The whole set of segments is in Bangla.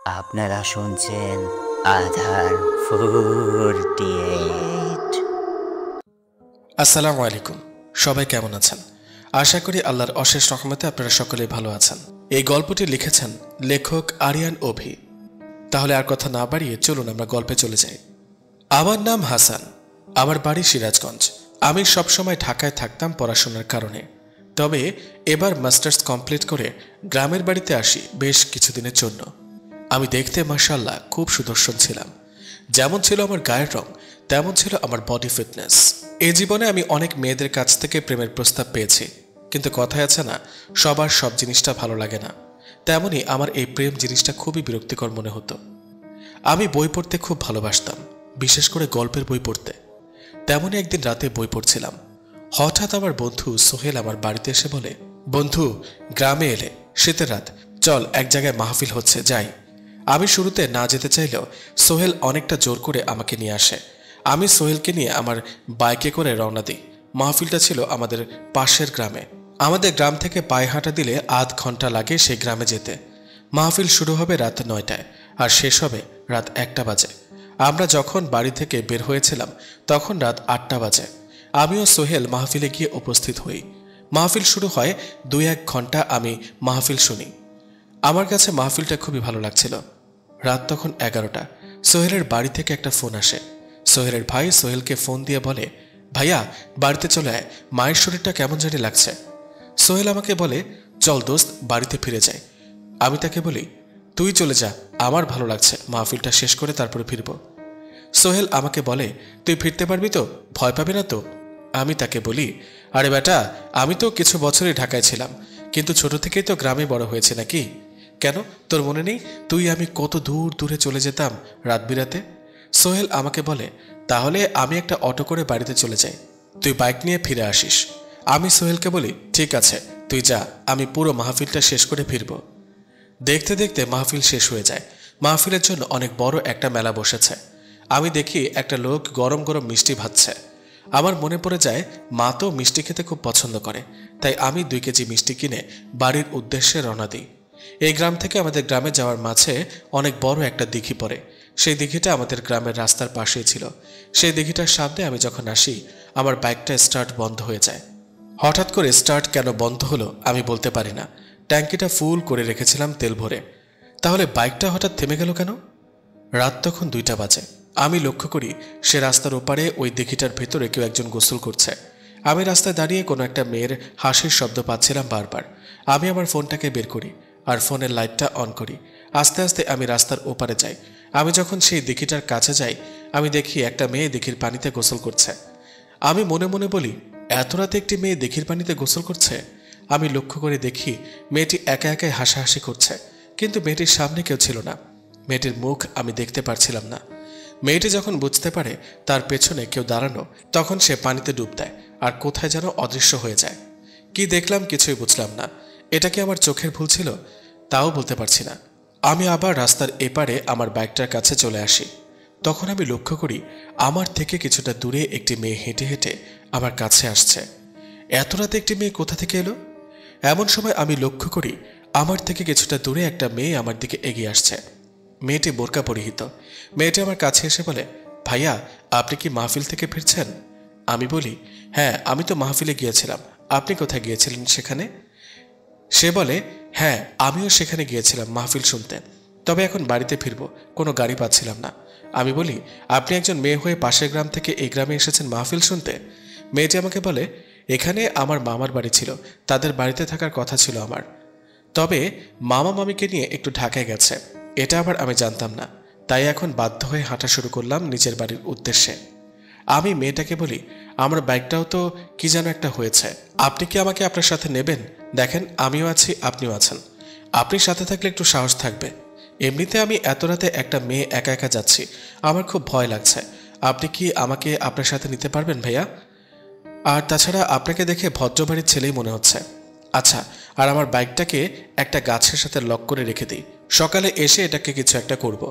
আপনারা শুনছেন আধার 48। আসসালামু আলাইকুম। সবাই কেমন আছেন? আশা করি আল্লাহর অশেষ রহমতে আপনারা সকলেই ভালো আছেন। এই গল্পটি লিখেছেন লেখক আরিয়ান অভি। তাহলে আর কথা না বাড়িয়ে চলুন আমরা গল্পে চলে যাই। আমার নাম হাসান, আমার বাড়ি সিরাজগঞ্জ। আমি সবসময় ঢাকায় থাকতাম পড়াশোনার কারণে। তবে এবার মাস্টার্স কমপ্লিট করে গ্রামের বাড়িতে আসি বেশ কিছুদিনের জন্য। আমি দেখতে মাশাআল্লাহ খুব সুদর্শন ছিলাম। যেমন ছিল আমার গায়ের রং, তেমন ছিল আমার বডি ফিটনেস। এই জীবনে আমি অনেক মেয়েদের কাছ থেকে প্রেমের প্রস্তাব পেয়েছি, কিন্তু কথায় আছে না, সবার সব জিনিসটা ভালো লাগে না। তেমনি আমার এই প্রেম জিনিসটা খুবই বিরক্তিকর মনে হতো। আমি বই পড়তে খুব ভালোবাসতাম, বিশেষ করে গল্পের বই পড়তে। তেমনই একদিন রাতে বই পড়ছিলাম, হঠাৎ আমার বন্ধু সোহেল আমার বাড়িতে এসে বলে, বন্ধু, গ্রামে এলে, শীতের রাত, চল এক জায়গায় মাহফিল হচ্ছে, যাই। আমি শুরুতে না যেতে চাইলেও সোহেল অনেকটা জোর করে আমাকে নিয়ে আসে। আমি সোহেলকে নিয়ে আমার বাইকে করে রওনা দিই। মাহফিলটা ছিল আমাদের পাশের গ্রামে। আমাদের গ্রাম থেকে পায়ে হাঁটা দিলে আধ ঘন্টা লাগে সেই গ্রামে যেতে। মাহফিল শুরু হবে রাত 9টায় আর শেষ হবে রাত 1টা বাজে। আমরা যখন বাড়ি থেকে বের হয়েছিলাম তখন রাত 8টা বাজে। আমিও সোহেল মাহফিলে গিয়ে উপস্থিত হই। মাহফিল শুরু হয় 2-1 ঘন্টা আমি মাহফিল শুনি। আমার কাছে মাহফিলটা খুবই ভালো লাগছিল। রাত তখন 11টা। সোহেলের বাড়ি থেকে একটা ফোন আসে। সোহেলের ভাই সোহেলকে ফোন দিয়ে বলে, ভাইয়া বাড়িতে চলে আয়, মায়ের শরীরটা কেমন জানি লাগছে। সোহেল আমাকে বলে, চল দোস্ত বাড়িতে ফিরে যাই। আমি তাকে বলি, তুই চলে যা, আমার ভালো লাগছে, মাহফিলটা শেষ করে তারপরে ফিরব। সোহেল আমাকে বলে, তুই ফিরতে পারবি তো, ভয় পাবি না তো? আমি তাকে বলি, আরে বেটা, আমি তো কিছু বছরই ঢাকায় ছিলাম, কিন্তু ছোট থেকেই তো গ্রামে বড় হয়েছে নাকি। কেন, তোর মনে নেই তুই আমি কত দূর দূরে চলে যেতাম রাত বিরাতে? সোহেল আমাকে বলে, তাহলে আমি একটা অটো করে বাড়িতে চলে যাই, তুই বাইক নিয়ে ফিরে আসিস। আমি সোহেলকে বলি, ঠিক আছে, তুই যা, আমি পুরো মাহফিলটা শেষ করে ফিরব। দেখতে দেখতে মাহফিল শেষ হয়ে যায়। মাহফিলের জন্য অনেক বড় একটা মেলা বসেছে। আমি দেখি একটা লোক গরম গরম মিষ্টি ভাজছে। আমার মনে পড়ে যায় মা তো মিষ্টি খেতে খুব পছন্দ করে, তাই আমি 2 কেজি মিষ্টি কিনে বাড়ির উদ্দেশ্যে রওনা দিই। এই গ্রাম থেকে আমাদের গ্রামে যাওয়ার মাঝে অনেক বড় একটা দিঘি পড়ে। সেই দিঘিটা আমাদের গ্রামের রাস্তার পাশেই ছিল। সেই দিঘিটার সামনে আমি যখন আসি, আমার বাইকটা স্টার্ট বন্ধ হয়ে যায়। হঠাৎ করে স্টার্ট কেন বন্ধ হলো আমি বলতে পারি না। ট্যাঙ্কিটা ফুল করে রেখেছিলাম তেল ভরে, তাহলে বাইকটা হঠাৎ থেমে গেল কেন? রাত তখন 2টা বাজে। আমি লক্ষ্য করি সে রাস্তার ওপারে ওই দিঘিটার ভেতরে কেউ একজন গোসল করছে। আমি রাস্তায় দাঁড়িয়ে কোনো একটা মেয়ের হাসির শব্দ পাচ্ছিলাম বারবার। আমি আমার ফোনটাকে বের করি আর ফোনের লাইটটা অন করি। আস্তে আস্তে আমি রাস্তার ওপারে যাই। আমি যখন সেই দিঘিটার কাছে যাই, আমি দেখি একটা মেয়ে দিঘির পানিতে গোসল করছে। আমি মনে মনে বলি, এত রাতে একটি মেয়ে দিঘির পানিতে গোসল করছে? আমি লক্ষ্য করে দেখি মেয়েটি একা একাই হাসাহাসি করছে, কিন্তু মেয়েটির সামনে কেউ ছিল না। মেয়েটির মুখ আমি দেখতে পারছিলাম না। মেয়েটি যখন বুঝতে পারে তার পেছনে কেউ দাঁড়ানো, তখন সে পানিতে ডুব দেয় আর কোথায় যেন অদৃশ্য হয়ে যায়। কি দেখলাম কিছুই বুঝলাম না। এটা কি আমার চোখের ভুল ছিল? তাও বলতে পারছি না। আমি আবার রাস্তার এপারে আমার বাইকটার কাছে চলে আসি। তখন আমি লক্ষ্য করি আমার থেকে কিছুটা দূরে একটি মেয়ে হেঁটে হেঁটে আমার কাছে আসছে। এত রাতে একটি মেয়ে কোথা থেকে এলো? এমন সময় আমি লক্ষ্য করি আমার থেকে কিছুটা দূরে একটা মেয়ে আমার দিকে এগিয়ে আসছে। মেয়েটি বোরকা পরিহিত। মেয়েটি আমার কাছে এসে বলে, ভাইয়া আপনি কি মাহফিল থেকে ফিরছেন? আমি বলি, হ্যাঁ আমি তো মাহফিলে গিয়েছিলাম, আপনি কোথায় গিয়েছিলেন সেখানে? সে বলে, হ্যাঁ আমিও সেখানে গিয়েছিলাম মাহফিল শুনতে, তবে এখন বাড়িতে ফিরবো, কোনো গাড়ি পাচ্ছিলাম না। আমি বলি, আপনি একজন মেয়ে হয়ে পাশের গ্রাম থেকে এই গ্রামে এসেছেন মাহফিল শুনতে? মেয়েটি আমাকে বলে, এখানে আমার মামার বাড়ি ছিল, তাদের বাড়িতে থাকার কথা ছিল আমার, তবে মামা মামিকে নিয়ে একটু ঢাকায় গেছে, এটা আবার আমি জানতাম না, তাই এখন বাধ্য হয়ে হাঁটা শুরু করলাম নিজের বাড়ির উদ্দেশ্যে। আমি মেয়েটাকে বলি, আমার বাইকটাও তো কি যেন একটা হয়েছে, আপনি কি আমাকে আপনার সাথে নেবেন? দেখেন আমিও আছি, আপনিও আছেন, আপনি সাথে থাকলে একটু সাহস থাকবে। এমনিতে আমি এত রাতে একটা মেয়ে একা একা যাচ্ছি, আমার খুব ভয় লাগছে, আপনি কি আমাকে আপনার সাথে নিতে পারবেন ভাইয়া? আর তাছাড়া আপনাকে দেখে ভদ্রবাড়ির ছেলেই মনে হচ্ছে। আচ্ছা, আর আমার বাইকটাকে একটা গাছের সাথে লক করে রেখে দিই, সকালে এসে এটাকে কিছু একটা করব।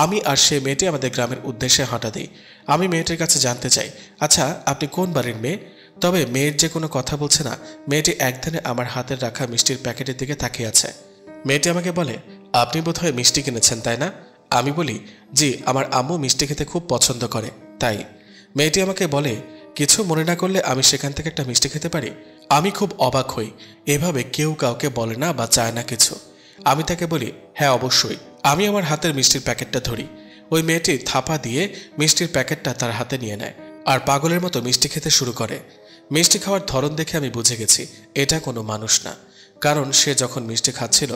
আমি আর সে মেয়েটি আমাদের গ্রামের উদ্দেশ্যে হাঁটা দিই। আমি মেয়েটির কাছে জানতে চাই, আচ্ছা আপনি কোন বাড়ির মেয়ে? তবে মেয়ের যে কোনো কথা বলছে না। মেয়েটি একধানে আমার হাতের রাখা মিষ্টির প্যাকেটের দিকে তাকিয়ে আছে। মেয়েটি আমাকে বলে, আপনি বোধহয় মিষ্টি কিনেছেন তাই না? আমি বলি, জি, আমার আম্মু মিষ্টি খেতে খুব পছন্দ করে তাই। মেয়েটি আমাকে বলে, কিছু মনে না করলে আমি সেখান থেকে একটা মিষ্টি খেতে পারি? আমি খুব অবাক হই, এভাবে কেউ কাউকে বলে না বা চায় না কিছু। আমি তাকে বলি, হ্যাঁ অবশ্যই। আমি আমার হাতের মিষ্টির প্যাকেটটা ধরি। ওই মেয়েটি থাপা দিয়ে মিষ্টির প্যাকেটটা তার হাতে নিয়ে নেয় আর পাগলের মতো মিষ্টি খেতে শুরু করে। মিষ্টি খাওয়ার ধরন দেখে আমি বুঝে গেছি এটা কোনো মানুষ না, কারণ সে যখন মিষ্টি খাচ্ছিল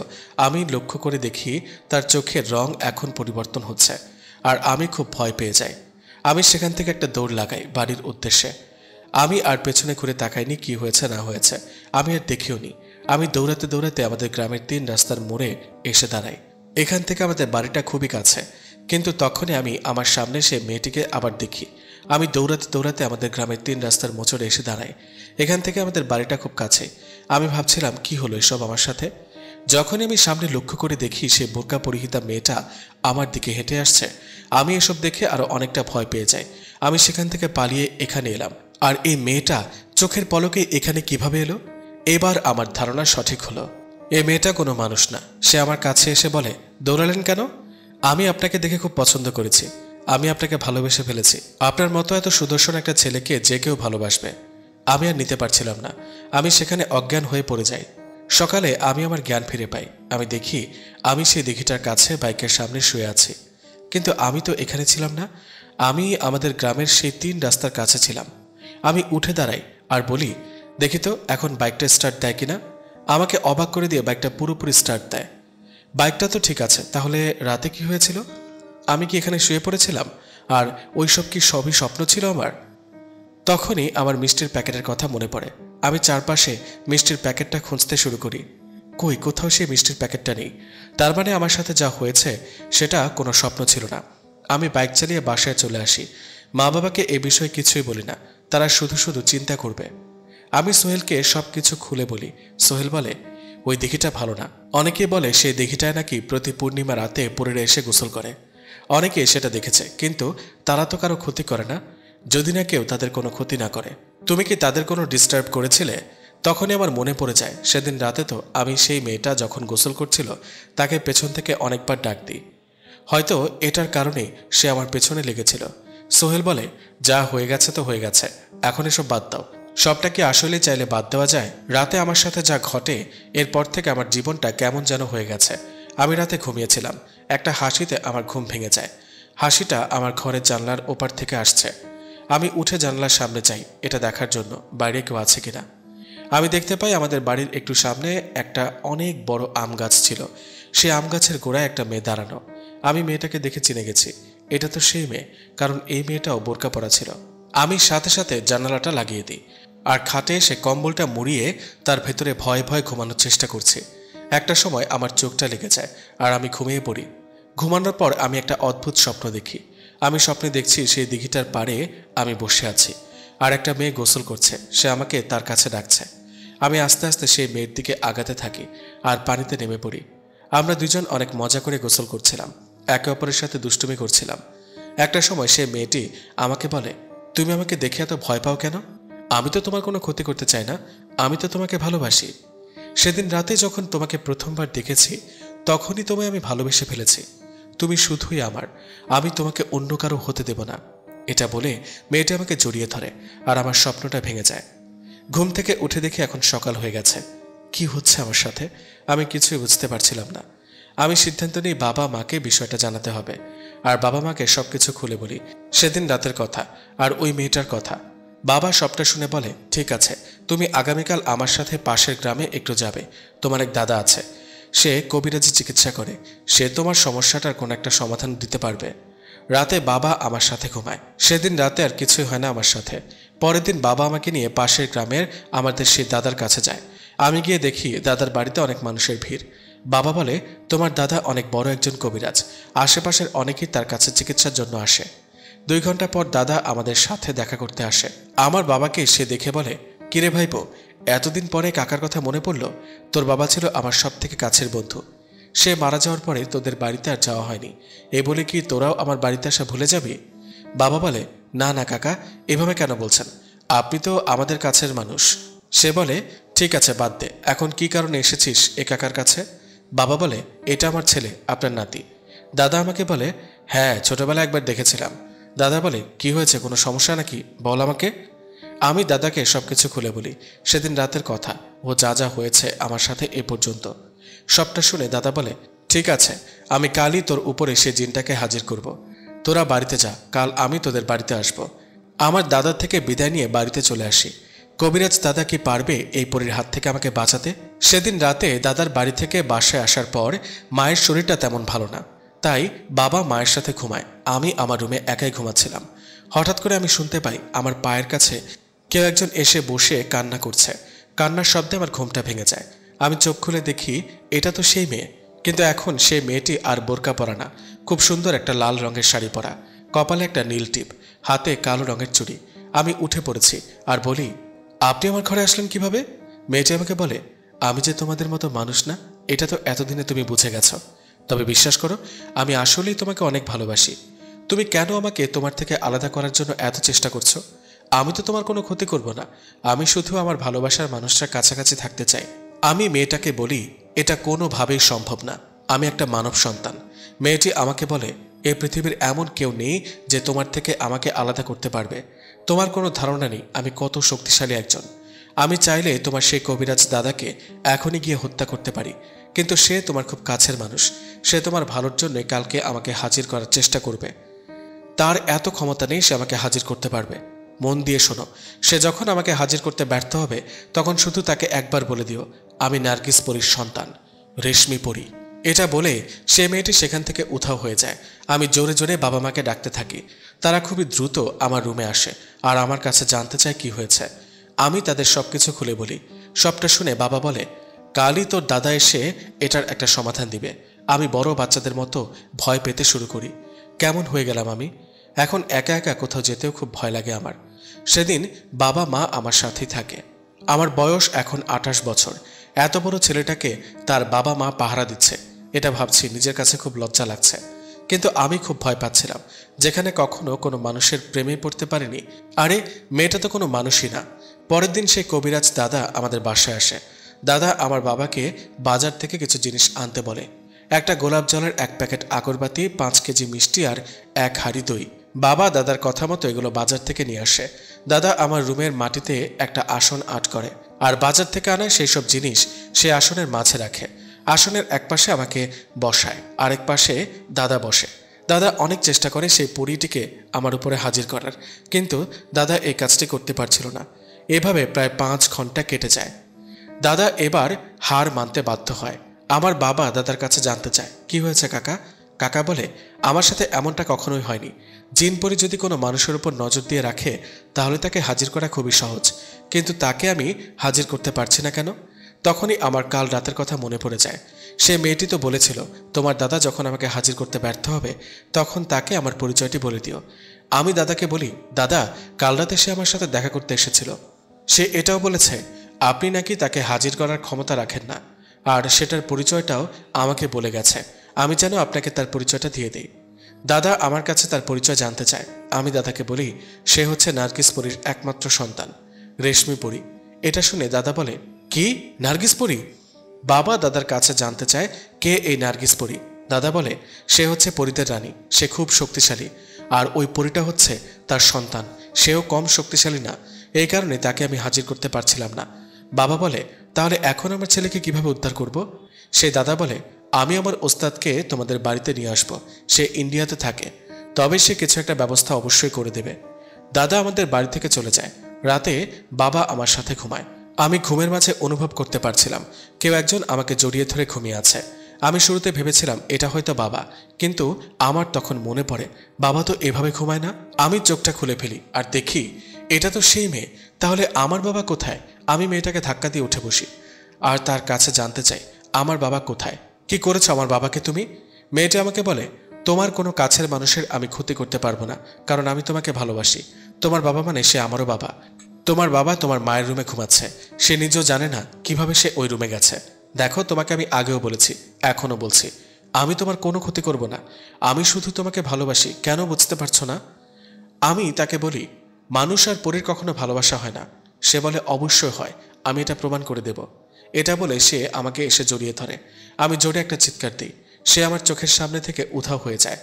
আমি লক্ষ্য করে দেখি তার চোখের রং এখন পরিবর্তন হচ্ছে, আর আমি খুব ভয় পেয়ে যাই। আমি সেখান থেকে একটা দৌড় লাগাই বাড়ির উদ্দেশ্যে। আমি আর পেছনে ঘুরে তাকাইনি কি হয়েছে না হয়েছে, আমি আর দেখিও নি। আমি দৌড়াতে দৌড়াতে আমাদের গ্রামের 3 রাস্তার মোড়ে এসে দাঁড়াই। এখান থেকে আমাদের বাড়িটা খুবই কাছে, কিন্তু তখনই আমি আমার সামনে সে মেয়েটিকে আবার দেখি। আমি দৌড়াতে দৌড়াতে আমাদের গ্রামের 3 রাস্তার মোচড়ে এসে দাঁড়াই। এখান থেকে আমাদের বাড়িটা খুব কাছে। আমি ভাবছিলাম কি হলো এসব আমার সাথে। যখনই আমি সামনে লক্ষ্য করে দেখি সে বোরকা পরিহিতা মেয়েটা আমার দিকে হেঁটে আসছে, আমি এসব দেখে আরো অনেকটা ভয় পেয়ে যাই। আমি সেখান থেকে পালিয়ে এখানে এলাম। আর এই মেয়েটা চোখের পলকে এখানে কিভাবে এলো? এবার আমার ধারণা সঠিক হলো, এই মেয়েটা কোনো মানুষ না। সে আমার কাছে এসে বলে, দৌড়ালেন কেন? আমি আপনাকে দেখে খুব পছন্দ করেছি, আমি আপনাকে ভালোবেসে ফেলেছি। আপনার মতো এত সুদর্শন একটা ছেলেকে যে কেউ ভালোবাসবে। আমি আর নিতে পারছিলাম না, আমি সেখানে অজ্ঞান হয়ে পড়ে যাই। সকালে আমি আমার জ্ঞান ফিরে পাই। আমি দেখি আমি সেই দিঘিটার কাছে বাইকের সামনে শুয়ে আছি, কিন্তু আমি তো এখানে ছিলাম না। আমি আমাদের গ্রামের সেই 3 রাস্তার কাছে ছিলাম। আমি উঠে দাঁড়াই আর বলি, দেখি তো এখন বাইকটা স্টার্ট দেয় কিনা। আমাকে অবাক করে দিয়ে বাইকটা পুরোপুরি স্টার্ট দেয়। বাইকটা তো ঠিক আছে, তাহলে রাতে কি হয়েছিল? আমি কি এখানে শুয়ে পড়েছিলাম আর ওইসব কি সবই স্বপ্ন ছিল আমার? তখনই আমার মিষ্টির প্যাকেটের কথা মনে পড়ে। আমি চারপাশে মিষ্টির প্যাকেটটা খুঁজতে শুরু করি। কই, কোথাও সেই মিষ্টির প্যাকেটটা নেই। তার মানে আমার সাথে যা হয়েছে সেটা কোনো স্বপ্ন ছিল না। আমি বাইক চালিয়ে বাসায় চলে আসি। মা বাবাকে এ বিষয়ে কিছুই বলি না, তারা শুধু শুধু চিন্তা করবে। আমি সোহেলকে সবকিছু খুলে বলি। সোহেল বলে, ওই দিঘিটা ভালো না। অনেকে বলে সেই দিঘিটায় নাকি প্রতি পূর্ণিমা রাতে পরেরা এসে গোসল করে। অনেকে সেটা দেখেছে, কিন্তু তারা তো কারো ক্ষতি করে না, যদি না কেউ তাদের কোনো ক্ষতি না করে। তুমি কি তাদের কোনো ডিস্টার্ব করেছিলে? তখনই আমার মনে পড়ে যায় সেদিন রাতে তো আমি সেই মেয়েটা যখন গোসল করছিল তাকে পেছন থেকে অনেকবার ডাক দিই। হয়তো এটার কারণেই সে আমার পেছনে লেগেছিল। সোহেল বলে, যা হয়ে গেছে তো হয়ে গেছে, এখন এসব বাদ দাও। সবটা কি আসলে চাইলে বাদ দেওয়া যায়? রাতে আমার সাথে যা ঘটে এরপর থেকে আমার জীবনটা কেমন যেন হয়ে গেছে। আমি রাতে ঘুমিয়েছিলাম, একটা হাসিতে আমার ঘুম ভেঙে যায়। হাসিটা আমার ঘরের জানলার ওপার থেকে আসছে। আমি উঠে জানলার সামনে যাই এটা দেখার জন্য বাইরে কেউ আছে কিনা। আমি দেখতে পাই আমাদের বাড়ির একটু সামনে একটা অনেক বড় আম গাছ ছিল। সেই আম গাছের গোড়ায় একটা মেয়ে দাঁড়ানো। আমি মেয়েটাকে দেখে চিনে গেছি, এটা তো সেই মেয়ে, কারণ এই মেয়েটাও বোরকা পরা ছিল। আমি সাথে সাথে জানালাটা লাগিয়ে দিই আর খাটে সে কম্বলটা মুড়িয়ে তার ভেতরে ভয়ে ভয়ে ঘুমানোর চেষ্টা করছি। একটা সময় আমার চোখটা লেগে যায় আর আমি ঘুমিয়ে পড়ি। ঘুমানোর পর আমি একটা অদ্ভুত স্বপ্ন দেখি। আমি স্বপ্নে দেখছি সেই দিঘিটার পাড়ে আমি বসে আছি আর একটা মেয়ে গোসল করছে, সে আমাকে তার কাছে ডাকছে। আমি আস্তে আস্তে সেই মেয়ের দিকে আগাতে থাকি আর পানিতে নেমে পড়ি। আমরা দুজন অনেক মজা করে গোসল করছিলাম, একে অপরের সাথে দুষ্টুমি করছিলাম। একটা সময় সেই মেয়েটি আমাকে বলে, তুমি আমাকে দেখে এত ভয় পাও কেন? আমি তো তোমার কোনো ক্ষতি করতে চাই না, আমি তো তোমাকে ভালোবাসি। সেদিন রাতে যখন তোমাকে প্রথমবার দেখেছি তখনই তোমায় আমি ভালোবেসে ফেলেছি। তুমি শুধুই আমার, আমি তোমাকে অন্য কারো হতে দেব না। এটা বলে মেয়েটি আমাকে জড়িয়ে ধরে আর আমার স্বপ্নটা ভেঙে যায়। ঘুম থেকে উঠে দেখি এখন সকাল হয়ে গেছে। কি হচ্ছে আমার সাথে আমি কিছুই বুঝতে পারছিলাম না। আমি সিদ্ধান্ত নিই বাবা মাকে বিষয়টা জানাতে হবে, আর বাবা মাকে সবকিছু খুলে বলি, সেদিন রাতের কথা আর ওই মেয়েটার কথা। বাবা সবটা শুনে বলে, ঠিক আছে, তুমি আগামীকাল আমার সাথে পাশের গ্রামে একটু যাবে। তোমার এক দাদা আছে, সে কবিরাজি চিকিৎসা করে, সে তোমার সমস্যাটার কোনো একটা সমাধান দিতে পারবে। রাতে বাবা আমার সাথে ঘুমায়। সেদিন রাতে আর কিছুই হয় না আমার সাথে। পরের দিন বাবা আমাকে নিয়ে পাশের গ্রামের আমাদের সেই দাদার কাছে যায়। আমি গিয়ে দেখি দাদার বাড়িতে অনেক মানুষের ভিড়। বাবা বলে, তোমার দাদা অনেক বড় একজন কবিরাজ, আশেপাশের অনেকেই তার কাছে চিকিৎসার জন্য আসে। 2 ঘন্টা পর দাদা আমাদের সাথে দেখা করতে আসে। আমার বাবাকে সে দেখে বলে, কিরে ভাইপো, এতদিন পরে কাকার কথা মনে পড়ল? তোর বাবা ছিল আমার সব থেকে কাছের বন্ধু, সে মারা যাওয়ার পরে তোদের বাড়িতে আর যাওয়া হয়নি, এ বলে কি তোরাও আমার বাড়িতে আসা ভুলে যাবি? বাবা বলে, না না কাকা, এভাবে কেন বলছেন, আপনি তো আমাদের কাছের মানুষ। সে বলে, ঠিক আছে বাদ দে, এখন কি কারণে এসেছিস এ কাকার কাছে? বাবা বলে, এটা আমার ছেলে, আপনার নাতি। দাদা আমাকে বলে, হ্যাঁ, ছোটবেলায় একবার দেখেছিলাম। দাদা বলে, কি হয়েছে, কোনো সমস্যা নাকি, বল আমাকে। আমি দাদাকে সবকিছু খুলে বলি, সেদিন রাতের কথা, ও যা যা হয়েছে আমার সাথে এ পর্যন্ত। সবটা শুনে দাদা বলে, ঠিক আছে, আমি কালই তোর উপরে সে জিনটাকে হাজির করব। তোরা বাড়িতে যা, কাল আমি তোদের বাড়িতে আসব। আমার দাদার থেকে বিদায় নিয়ে বাড়িতে চলে আসি। কবিরাজ দাদা কি পারবে এই পরীর হাত থেকে আমাকে বাঁচাতে? সেদিন রাতে দাদার বাড়ি থেকে বাসায় আসার পর মায়ের শরীরটা তেমন ভালো না, তাই বাবা মায়ের সাথে ঘুমায়, আমি আমার রুমে একাই ঘুমাচ্ছিলাম। হঠাৎ করে আমি শুনতে পাই আমার পায়ের কাছে কেউ একজন এসে বসে কান্না করছে। কান্নার শব্দে আমার ঘুমটা ভেঙে যায়। আমি চোখ খুলে দেখি এটা তো সেই মেয়ে, কিন্তু এখন সেই মেয়েটি আর বোরকা পরা না, খুব সুন্দর একটা লাল রঙের শাড়ি পরা, কপালে একটা নীল টিপ, হাতে কালো রঙের চুড়ি। আমি উঠে পড়েছি আর বলি, আপনি আমার ঘরে আসলেন কিভাবে? মেয়েটি আমাকে বলে, আমি যে তোমাদের মতো মানুষ না, এটা তো এতদিনে তুমি বুঝে গেছো। তবে বিশ্বাস করো, আমি আসলেই তোমাকে অনেক ভালোবাসি। তুমি কেন আমাকে তোমার থেকে আলাদা করার জন্য এত চেষ্টা করছো? আমি তো তোমার কোনো ক্ষতি করব না, আমি শুধু আমার ভালোবাসার মানুষরা কাছাকাছি থাকতে চাই। আমি মেয়েটাকে বলি, এটা কোনোভাবেই সম্ভব না, আমি একটা মানব সন্তান। মেয়েটি আমাকে বলে, এই পৃথিবীর এমন কেউ নেই যে তোমার থেকে আমাকে আলাদা করতে পারবে। তোমার কোনো ধারণা নেই আমি কত শক্তিশালী একজন। আমি চাইলে তোমার সেই কবিরাজ দাদাকে এখনই গিয়ে হত্যা করতে পারি, কিন্তু সে তোমার খুব কাছের মানুষ, সে তোমার ভালোর জন্য কালকে আমাকে হাজির করার চেষ্টা করবে। তার এত ক্ষমতা নেই সে আমাকে হাজির করতে পারবে। মন দিয়ে শোনো, সে যখন আমাকে হাজির করতে ব্যর্থ হবে তখন শুধু তাকে একবার বলে দিও, আমি নার্গিস পরীর সন্তান, রেশমি পরী। এটা বলে সে মেয়েটি সেখান থেকে উধাও হয়ে যায়। আমি জোরে জোরে বাবা মাকে ডাকতে থাকি। তারা খুবই দ্রুত আমার রুমে আসে আর আমার কাছে জানতে চায় কি হয়েছে। আমি তাদের সবকিছু খুলে বলি। সবটা শুনে বাবা বলে, কালই তোর দাদা এসে এটার একটা সমাধান দিবে। আমি বড় বাচ্চাদের মতো ভয় পেতে শুরু করি। কেমন হয়ে গেলাম আমি! এখন একা একা কোথাও যেতেও খুব ভয় লাগে আমার। সেদিন বাবা মা আমার সাথেই থাকে। আমার বয়স এখন 28 বছর। এত বড় ছেলেটাকে তার বাবা মা পাহারা দিচ্ছে, এটা ভাবছি নিজের কাছে খুব লজ্জা লাগছে। কিন্তু আমি খুব ভয় পাচ্ছিলাম, যেখানে কখনো কোনো মানুষের প্রেমে পড়তে পারিনি। আরে মেয়েটা তো কোনো মানুষই না। পরের দিন সেই কবিরাজ দাদা আমাদের বাসায় আসে। দাদা আমার বাবাকে বাজার থেকে কিছু জিনিস আনতে বলে। একটা গোলাপ জলের 1 প্যাকেট আগরবাতি, 5 কেজি মিষ্টি আর 1 হাঁড়ি দই। বাবা দাদার কথা মতো এগুলো বাজার থেকে নিয়ে আসে। দাদা আমার রুমের মাটিতে একটা আসন আট করে আর বাজার থেকে আনা সেই সব জিনিস সে আসনের মাঝে রাখে। আসনের এক পাশে আমাকে বসায়, আরেক পাশে দাদা বসে। দাদা অনেক চেষ্টা করে সেই পরীটিকে আমার উপরে হাজির করার, কিন্তু দাদা এই কাজটি করতে পারছিল না। এভাবে প্রায় 5 ঘন্টা কেটে যায়। দাদা এবার হার মানতে বাধ্য হয়। আমার বাবা দাদার কাছে জানতে চায়, কি হয়েছে কাকা? কাকা বলে, আমার সাথে এমনটা কখনোই হয়নি। জিনপরি যদি কোনো মানুষের উপর নজর দিয়ে রাখে তাহলে তাকে হাজির করা খুবই সহজ, কিন্তু তাকে আমি হাজির করতে পারছি না কেন? তখনই আমার কাল রাতের কথা মনে পড়ে যায়। সে মেয়েটি তো বলেছিল, তোমার দাদা যখন আমাকে হাজির করতে ব্যর্থ হবে তখন তাকে আমার পরিচয়টি বলে দিও। আমি দাদাকে বলি, দাদা কাল রাতে সে আমার সাথে দেখা করতে এসেছিল। সে এটাও বলেছে আপনি নাকি তাকে হাজির করার ক্ষমতা রাখেন না, আর সেটার পরিচয়টাও আমাকে বলে গেছে। আমি যেন আপনাকে তার পরিচয়টা দিয়ে দিই। দাদা আমার কাছে তার পরিচয় জানতে চায়। আমি দাদাকে বলি, সে হচ্ছে নার্গিস পরীর একমাত্র সন্তান, রেশমি পরী। এটা শুনে দাদা বলে, কি নার্গিস পরী? বাবা দাদার কাছে জানতে চায় কে এই নার্গিস পরী। দাদা বলে, সে হচ্ছে পরীদের রানী, সে খুব শক্তিশালী, আর ওই পরীটা হচ্ছে তার সন্তান, সেও কম শক্তিশালী না। এই কারণে তাকে আমি হাজির করতে পারছিলাম না। বাবা বলে, তাহলে এখন আমার ছেলেকে কিভাবে উদ্ধার করব? সেই দাদা বলে, আমি আমার ওস্তাদকে তোমাদের বাড়িতে নিয়ে আসবো, সে ইন্ডিয়াতে থাকে, তবে সে কিছু একটা ব্যবস্থা অবশ্যই করে দেবে। দাদা আমাদের বাড়ি থেকে চলে যায়। রাতে বাবা আমার সাথে ঘুমায়। আমি ঘুমের মাঝে অনুভব করতে পারছিলাম কেউ একজন আমাকে জড়িয়ে ধরে ঘুমিয়ে আছে। আমি শুরুতে ভেবেছিলাম এটা হয়তো বাবা, কিন্তু আমার তখন মনে পড়ে বাবা তো এভাবে ঘুমায় না। আমি চোখটা খুলে ফেলি আর দেখি এটা তো সেই মেয়ে। তাহলে আমার বাবা কোথায়? আমি মেয়েটাকে ধাক্কা দিয়ে উঠে বসি আর তার কাছে জানতে চাই, আমার বাবা কোথায়? কি করেছো আমার বাবাকে তুমি? মেয়েটা আমাকে বলে, তোমার কোনো কাছের মানুষের আমি ক্ষতি করতে পারবো না, কারণ আমি তোমাকে ভালোবাসি। তোমার বাবা মানে সে আমারও বাবা। তোমার বাবা তোমার মায়ের রুমে ঘুমাচ্ছে, সে নিজেও জানে না কিভাবে সে ওই রুমে গেছে। দেখো, তোমাকে আমি আগেও বলেছি, এখনো বলছি, আমি তোমার কোনো ক্ষতি করব না। আমি শুধু তোমাকে ভালোবাসি, কেন বুঝতে পারছো না? আমি তাকে বলি, মানুষ আর পরীর কখনো ভালোবাসা হয় না। সে বলে, অবশ্যই হয়, আমি এটা প্রমাণ করে দেব। এটা বলে সে আমাকে এসে জড়িয়ে ধরে। আমি জোরে একটা চিৎকার দিই। সে আমার চোখের সামনে থেকে উধাও হয়ে যায়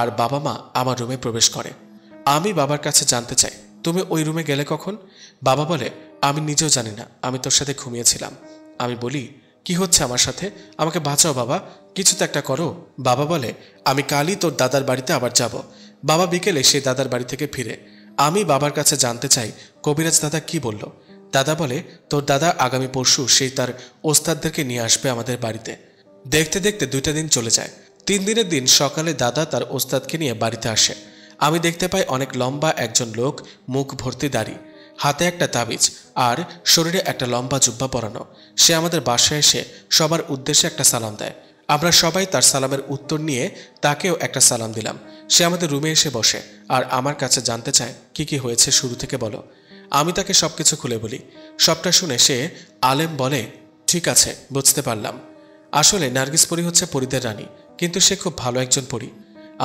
আর বাবা মা আমার রুমে প্রবেশ করে। আমি বাবার কাছে জানতে চাই, তুমি ওই রুমে গেলে কখন? বাবা বলে, আমি নিজেও জানি না, আমি তোর সাথে ঘুমিয়েছিলাম। আমি বলি, কি হচ্ছে আমার সাথে? আমাকে বাঁচাও বাবা, কিছু তো একটা করো। বাবা বলে, আমি কালই তোর দাদার বাড়িতে আবার যাব। বাবা বিকেলে সেই দাদার বাড়ি থেকে ফিরে। আমি বাবার কাছে জানতে চাই কবিরাজ দাদা কি বলল। দাদা বলে, তোর দাদা আগামী পরশু সেই তার ওস্তাদদেরকে নিয়ে আসবে আমাদের বাড়িতে। দেখতে দেখতে 2টা দিন চলে যায়। 3 দিনের দিন সকালে দাদা তার ওস্তাদকে নিয়ে বাড়িতে আসে। আমি দেখতে পাই অনেক লম্বা একজন লোক, মুখ ভর্তি দাড়ি, হাতে একটা তাবিজ আর শরীরে একটা লম্বা জুব্বা পরানো। সে আমাদের বাসায় এসে সবার উদ্দেশ্যে একটা সালাম দেয়। আমরা সবাই তার সালামের উত্তর নিয়ে তাকেও একটা সালাম দিলাম। সে আমাদের রুমে এসে বসে আর আমার কাছে জানতে চায় কি কি হয়েছে শুরু থেকে বলো। আমি তাকে সবকিছু খুলে বলি। সবটা শুনে সে আলেম বলে, ঠিক আছে, বুঝতে পারলাম। আসলে নার্গিস পরী হচ্ছে পরীদের রানী, কিন্তু সে খুব ভালো একজন পরী।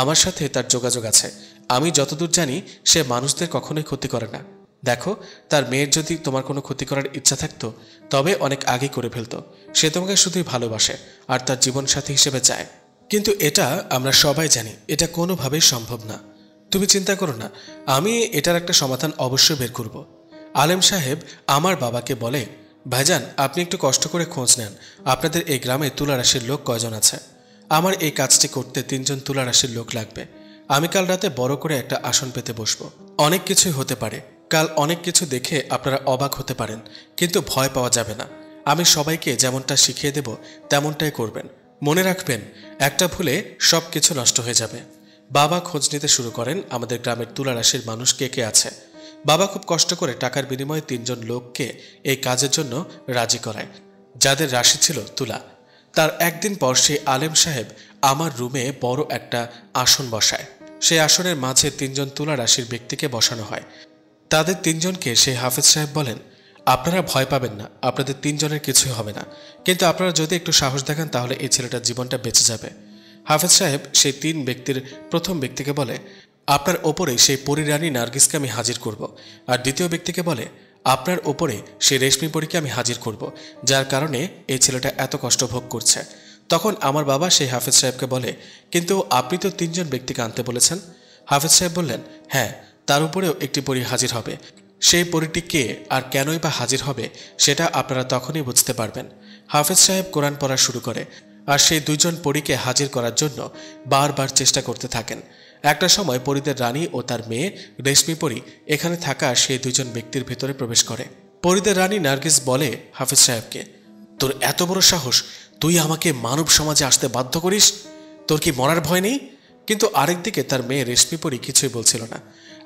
আমার সাথে তার যোগাযোগ আছে। আমি যতদূর জানি সে মানুষদের কখনোই ক্ষতি করে না। দেখো, তার মেয়ের যদি তোমার কোনো ক্ষতি করার ইচ্ছা থাকতো তবে অনেক আগে করে ফেলতো। সে তোমাকে শুধুই ভালোবাসে আর তার জীবনসাথী হিসেবে চায়। কিন্তু এটা আমরা সবাই জানি এটা কোনোভাবেই সম্ভব না। তুমি চিন্তা করো না, আমি এটার একটা সমাধান অবশ্যই বের করব। আলেম সাহেব আমার বাবাকে বলে, ভাইজান আপনি একটু কষ্ট করে খোঁজ নেন আপনাদের এই গ্রামে তুলা রাশির লোক কয়জন আছে। আমার এই কাজটি করতে 3 জন তুলা রাশির লোক লাগবে। আমি কাল রাতে বড় করে একটা আসন পেতে বসবো। অনেক কিছুই হতে পারে, কাল অনেক কিছু দেখে আপনারা অবাক হতে পারেন, কিন্তু ভয় পাওয়া যাবে না। আমি সবাইকে যেমনটা শিখিয়ে দেব তেমনটাই করবেন। মনে রাখবেন, একটা ভুলে সব কিছু নষ্ট হয়ে যাবে। বাবা খোঁজ নিতে শুরু করেন আমাদের গ্রামের তুলা রাশির মানুষ কে কে আছে। বাবা খুব কষ্ট করে টাকার বিনিময়ে 3 জন লোককে এই কাজের জন্য রাজি করায়, যাদের রাশি ছিল তুলা। তার একদিন পর সেই আলেম সাহেব আমার রুমে বড় একটা আসন বসায়। সেই আসনের মাঝে 3 জন তুলা রাশির ব্যক্তিকে বসানো হয়। তাদের 3 জনকে সেই হাফেজ সাহেব বলেন, আপনারা ভয় পাবেন না, আপনাদের 3 জনের কিছুই হবে না, কিন্তু আপনারা যদি একটু সাহস দেখান তাহলে এই ছেলেটার জীবনটা বেঁচে যাবে। হাফেজ সাহেব সেই 3 ব্যক্তির প্রথম ব্যক্তিকে বলে, আপনার ওপরেই সেই পরীরানী নার্গিসকে আমি হাজির করব। আর দ্বিতীয় ব্যক্তিকে বলে, আপনার ওপরে সেই রেশমি পরীকে আমি হাজির করব, যার কারণে এই ছেলেটা এত কষ্ট ভোগ করছে। তখন আমার বাবা সেই হাফেজ সাহেবকে বলে, কিন্তু আপনি তো 3 জন ব্যক্তিকে আনতে বলেছেন। হাফেজ সাহেব বললেন, হ্যাঁ, তার উপরেও একটি পরী হাজির হবে। সেই পরীটি কে আর কেনই বা হাজির হবে সেটা আপনারা তখনই বুঝতে পারবেন। হাফেজ সাহেব কোরআন পড়া শুরু করে আর সেই 2 জন পরীকে হাজির করার জন্য বারবার চেষ্টা করতে থাকেন। একটা সময় পরীদের রানী ও তার মেয়ে রেশমি পরী এখানে থাকা সেই 2 জন ব্যক্তির ভেতরে প্রবেশ করে। পরীদের রানী নার্গিস বলে হাফেজ সাহেবকে, তোর এত বড় সাহস, তুই আমাকে মানব সমাজে আসতে বাধ্য করিস, তোর কি মরার ভয় নেই? কিন্তু আরেকদিকে তার মেয়ে রেশমি পরী কিছুই বলছিল না।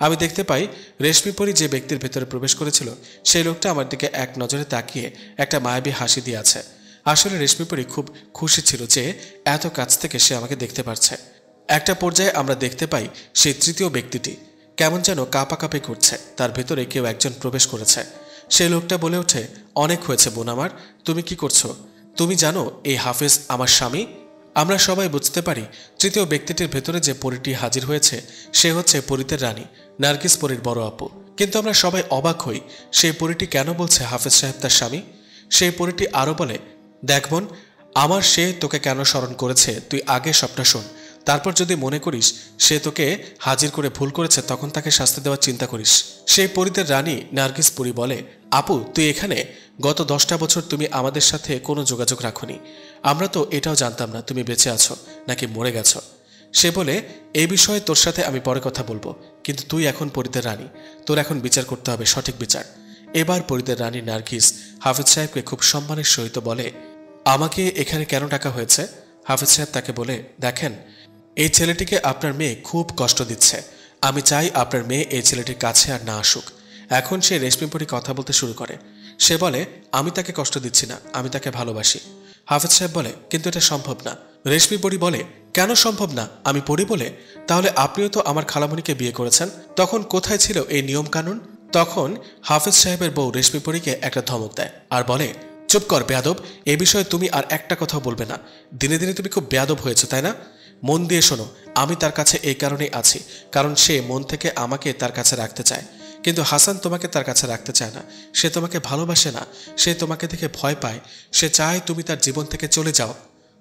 আমি দেখতে পাই রেশমি পরী যে ব্যক্তির ভেতরে প্রবেশ করেছিল সেই লোকটা আমার দিকে এক নজরে তাকিয়ে একটা মায়াবী হাসি দিয়ে আছে। আসলে রেশমি পরী খুব খুশি ছিল যে এত কাছ থেকে সে আমাকে দেখতে পারছে। একটা পর্যায়ে আমরা দেখতে পাই সেই তৃতীয় ব্যক্তিটি কেমন যেন কাঁপাকাঁপি করছে, তার ভেতরে কেউ একজন প্রবেশ করেছে। সেই লোকটা বলে ওঠে, অনেক হয়েছে বোন আমার, তুমি কি করছো? তুমি জানো এই হাফেজ আমার স্বামী? আমরা সবাই বুঝতে পারি তৃতীয় ব্যক্তিটির ভেতরে যে পরীটি হাজির হয়েছে সে হচ্ছে পরীদের রানী নার্গিস পরীর বড় আপু। কিন্তু আমরা সবাই অবাক হই, সেই পরীটি কেন বলছে হাফেজ সাহেব তার স্বামী। সেই পরীটি আরও বলে, দেখ বোন, আমার সে তোকে কেন স্মরণ করেছে তুই আগে সবটা শোন, তারপর যদি মনে করিস সে তোকে হাজির করে ভুল করেছে তখন তাকে শাস্তি দেওয়ার চিন্তা করিস। সেই পরীদের রানী নার্গিস পরী বলে, আপু তুই এখানে? গত 10টা বছর তুমি আমাদের সাথে কোনো যোগাযোগ রাখোনি। আমরা তো এটাও জানতাম না তুমি বেঁচে আছো নাকি মরে গেছো। সে বলে, এই বিষয়ে তোর সাথে আমি পরে কথা বলবো, কিন্তু তুই এখন পরীদের রানী, তোর এখন বিচার করতে হবে, সঠিক বিচার। এবার পরীদের রানী নার্গিস হাফেজ সাহেবকে খুব সম্মানের সহিত বলে, আমাকে এখানে কেন ডাকা হয়েছে? হাফেজ সাহেব তাকে বলে, দেখেন, এই ছেলেটিকে আপনার মেয়ে খুব কষ্ট দিচ্ছে। আমি চাই আপনার মেয়ে এই ছেলেটির কাছে আর না আসুক। এখন সে রেশমি পরী কথা বলতে শুরু করে। সে বলে, আমি তাকে কষ্ট দিচ্ছি না, আমি তাকে ভালোবাসি। হাফেজ সাহেব বলে, কিন্তু এটা সম্ভব না। রেশমি পরী বলে, কেন সম্ভব না? আমি পড়ি বলে? তাহলে আপনিও তো আমার খালামণিকে বিয়ে করেছেন, তখন কোথায় ছিল এই নিয়ম কানুন? তখন হাফেজ সাহেবের বউ রেশমি পরীকে একটা ধমক দেয় আর বলে, চুপ কর বেয়াদব, এ বিষয়ে তুমি আর একটা কথাও বলবে না। দিনে দিনে তুমি খুব বেয়াদব হয়েছো, তাই না? মন দিয়ে শোনো, আমি তার কাছে এই কারণেই আছি কারণ সে মন থেকে আমাকে তার কাছে রাখতে চায়, কিন্তু হাসান তোমাকে তার কাছে রাখতে চায় না, সে তোমাকে ভালোবাসে না, সে তোমাকে দেখে ভয় পায়, সে চায় তুমি তার জীবন থেকে চলে যাও।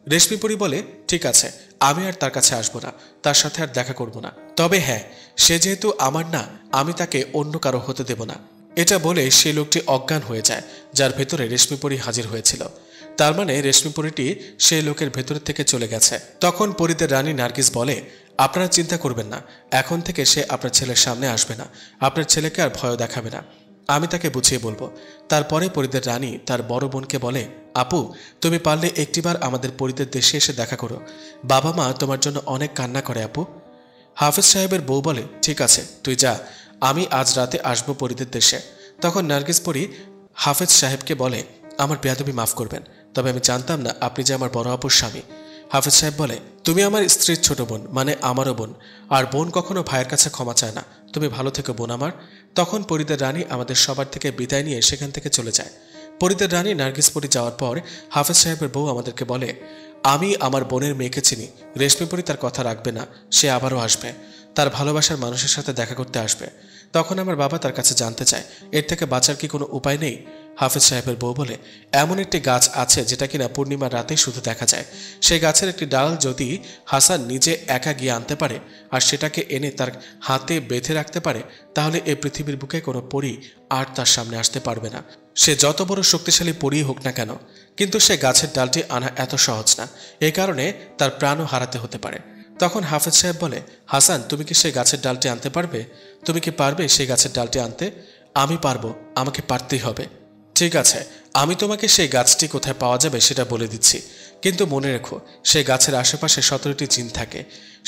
রেশমিপরি বলে, ঠিক আছে, আমি আর তার কাছে আসবো না, তার সাথে আর দেখা করব না। তবে হ্যাঁ, সে যেহেতু আমার না, আমি তাকে অন্য কারো হতে দেব না। এটা বলে সেই লোকটি অজ্ঞান হয়ে যায়, যার ভেতরে রেশমিপরি হাজির হয়েছিল। তার মানে রেশমিপরিটি সেই লোকের ভেতর থেকে চলে গেছে। তখন পরীদের রানী নার্গিস বলে, আপনারা চিন্তা করবেন না, এখন থেকে সে আপনার ছেলের সামনে আসবে না, আপনার ছেলেকে আর ভয় দেখাবে না, আমি তাকে বুঝিয়ে বলবো। তারপরে পরীদের রানী তার বড় বোনকে বলে, আপু, তুমি পারলে একটিবার আমাদের পরীদের দেশে এসে দেখা করো, বাবা মা তোমার জন্য অনেক কান্না করে আপু। হাফেজ সাহেবের বউ বলে, ঠিক আছে, তুই যা, আমি আজ রাতে আসবো পরীদের দেশে। তখন নার্গিস পরী হাফেজ সাহেবকে বলে, আমার বেয়াদবি মাফ করবেন, তবে আমি জানতাম না আপনি যে আমার বড় আপুর স্বামী। হাফেজ সাহেব বলে, তুমি আমার স্ত্রীর ছোট বোন, মানে আমারও বোন, আর বোন কখনো ভাইয়ের কাছে ক্ষমা চায় না, তুমি ভালো থেকো বোন আমার। তখন পরীদের রানী আমাদের সবার থেকে বিদায় নিয়ে সেখান থেকে চলে যায়। পরীদের রানী নার্গিস পরী যাওয়ার পর হাফেজ সাহেবের বউ আমাদেরকে বলে, আমি আমার বোনের মেয়েকে চিনি, রেশমিপরি তার কথা রাখবে না, সে আবারও আসবে, তার ভালোবাসার মানুষের সাথে দেখা করতে আসবে। তখন আমার বাবা তার কাছে জানতে চায়, এর থেকে বাঁচার কি কোনো উপায় নেই? হাফেজ সাহেবের বউ বলে, এমন একটি গাছ আছে যেটা কিনা পূর্ণিমার রাতেই শুধু দেখা যায়, সেই গাছের একটি ডাল যদি হাসান নিজে একা গিয়ে আনতে পারে আর সেটাকে এনে তার হাতে বেঁধে রাখতে পারে, তাহলে এই পৃথিবীর বুকে কোনো পরী আর তার সামনে আসতে পারবে না, সে যত বড় শক্তিশালী পরী হোক না কেন। কিন্তু সে গাছের ডালটি আনা এত সহজ না, এই কারণে তার প্রাণও হারাতে হতে পারে। তখন হাফেজ সাহেব বলে, হাসান, তুমি কি সেই গাছের ডালটি আনতে পারবে? তুমি কি পারবে সেই গাছের ডালটি আনতে? আমি পারবো, আমাকে পারতেই হবে। ঠিক আছে, আমি তোমাকে সেই গাছটি কোথায় পাওয়া যাবে সেটা বলে দিচ্ছি, কিন্তু মনে রেখো, সেই গাছের আশেপাশে 17টি জিন থাকে।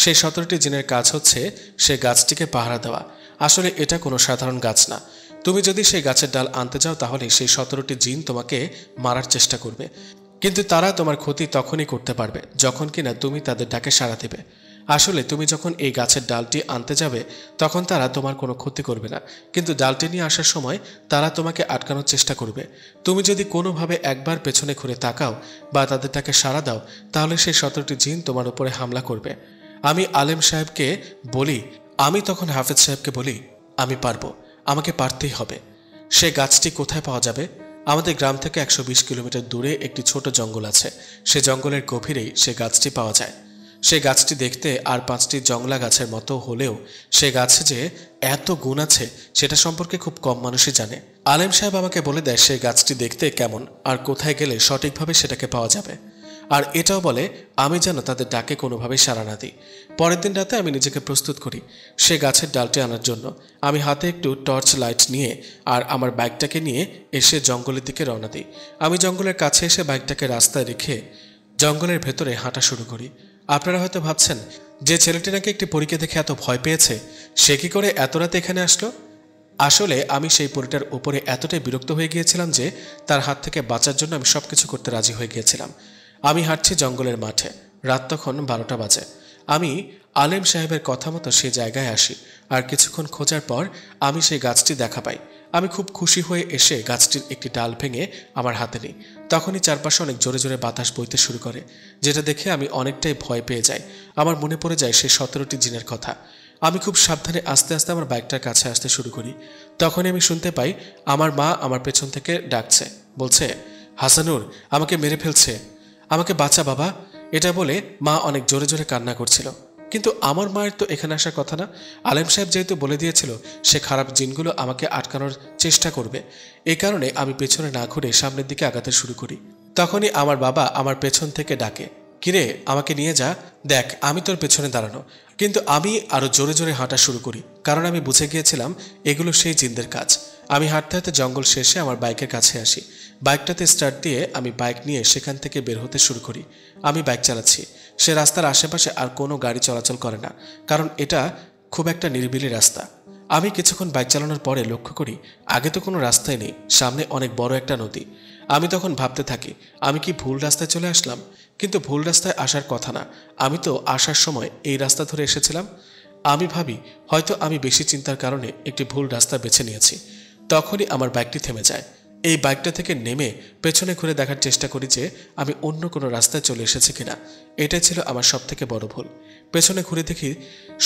সেই 17টি জিনের কাজ হচ্ছে সেই গাছটিকে পাহারা দেওয়া। আসলে এটা কোনো সাধারণ গাছ না। তুমি যদি সেই গাছের ডাল আনতে যাও তাহলে সেই 17টি জিন তোমাকে মারার চেষ্টা করবে, কিন্তু তারা তোমার ক্ষতি তখনই করতে পারবে যখন কিনা তুমি তাদের ডাকে সাড়া দেবে। আসলে তুমি যখন এই গাছের ডালটি আনতে যাবে তখন তারা তোমার কোনো ক্ষতি করবে না, কিন্তু ডালটি নিয়ে আসার সময় তারা তোমাকে আটকানোর চেষ্টা করবে। তুমি যদি কোনোভাবে একবার পেছনে ঘুরে তাকাও বা তাদের ডাকে সাড়া দাও তাহলে সেই 17টি জিন তোমার উপরে হামলা করবে। আমি আলেম সাহেবকে বলি, আমি তখন হাফেজ সাহেবকে বলি, আমি পারবো, আমাকে পারতেই হবে। সে গাছটি কোথায় পাওয়া যাবে? আমাদের গ্রাম থেকে 120 কিলোমিটার দূরে একটি ছোট জঙ্গল আছে, সে জঙ্গলের গভীরেই সে গাছটি পাওয়া যায়। সে গাছটি দেখতে আর 5টি জংলা গাছের মতো হলেও সে গাছে যে এত গুণ আছে সেটা সম্পর্কে খুব কম মানুষই জানে। আলেম সাহেব আমাকে বলে দেয় সেই গাছটি দেখতে কেমন আর কোথায় গেলে সঠিকভাবে সেটাকে পাওয়া যাবে, আর এটাও বলে আমি যেন তাদের ডাকে কোনোভাবেই সাড়া না দিই। পরের দিন রাতে আমি নিজেকে প্রস্তুত করি সে গাছের ডালটি আনার জন্য। আমি হাতে একটু টর্চ লাইট নিয়ে আর আমার বাইকটাকে নিয়ে এসে জঙ্গলের দিকে রওনা দিই। আমি জঙ্গলের কাছে এসে বাইকটাকে রাস্তায় রেখে জঙ্গলের ভেতরে হাঁটা শুরু করি। আপনারা হয়তো ভাবছেন যে ছেলেটি নাকি একটি পরীকে দেখে এত ভয় পেয়েছে, সে কি করে এত রাতে এখানে আসলো? আসলে আমি সেই পরীটার উপরে এতটাই বিরক্ত হয়ে গিয়েছিলাম যে তার হাত থেকে বাঁচার জন্য আমি সবকিছু করতে রাজি হয়ে গিয়েছিলাম। আমি হাঁটছি জঙ্গলের মাঠে, রাত তখন 12টা বাজে। আমি আলেম সাহেবের কথা মতো সে জায়গায় আসি, আর কিছুক্ষণ খোঁজার পর আমি সেই গাছটি দেখা পাই। আমি খুব খুশি হয়ে এসে গাছটির একটি ডাল ভেঙে আমার হাতে নিই। তখনই চারপাশে অনেক জোরে জোরে বাতাস বইতে শুরু করে, যেটা দেখে আমি অনেকটাই ভয় পেয়ে যাই। আমার মনে পড়ে যায় সেই 17টি জিনের কথা। আমি খুব সাবধানে আস্তে আস্তে আমার বাইকটার কাছে আসতে শুরু করি। তখনই আমি শুনতে পাই আমার মা আমার পেছন থেকে ডাকছে, বলছে, হাসানুর, আমাকে মেরে ফেলছে, আমাকে বাঁচা বাবা। এটা বলে মা অনেক জোরে জোরে কান্না করছিল। কিন্তু আমার মায়ের তো এখানে আসার কথা না। আলেম সাহেব যেহেতু বলে দিয়েছিল সে খারাপ জিনগুলো আমাকে আটকানোর চেষ্টা করবে, এই কারণে আমি পেছনে না ঘুরে সামনের দিকে আগাতে শুরু করি। তখনই আমার বাবা আমার পেছন থেকে ডাকে, কিরে, আমাকে নিয়ে যা, দেখ আমি তোর পেছনে দাঁড়ানো। কিন্তু আমি আরো জোরে জোরে হাঁটা শুরু করি, কারণ আমি বুঝে গিয়েছিলাম এগুলো সেই জিনদের কাজ। আমি হাঁটতে হাঁটতে জঙ্গল শেষে আমার বাইকের কাছে আসি। বাইকটাতে স্টার্ট দিয়ে আমি বাইক নিয়ে সেখান থেকে বের হতে শুরু করি। আমি বাইক চালাচ্ছি, সে রাস্তার আশেপাশে আর কোনো গাড়ি চলাচল করে না, কারণ এটা খুব একটা নিরিবিলি রাস্তা। আমি কিছুক্ষণ বাইক চালানোর পরে লক্ষ্য করি আগে তো কোনো রাস্তাই নেই, সামনে অনেক বড় একটা নদী। আমি তখন ভাবতে থাকি আমি কি ভুল রাস্তায় চলে আসলাম? কিন্তু ভুল রাস্তায় আসার কথা না, আমি তো আসার সময় এই রাস্তা ধরে এসেছিলাম। আমি ভাবি হয়তো আমি বেশি চিন্তার কারণে একটি ভুল রাস্তা বেছে নিয়েছি। তখনই আমার বাইকটি থেমে যায়। এই বাইকটা থেকে নেমে পেছনে ঘুরে দেখার চেষ্টা করি যে আমি অন্য কোনো রাস্তায় চলে এসেছি কিনা। এটাই ছিল আমার সবথেকে বড় ভুল। পেছনে ঘুরে দেখি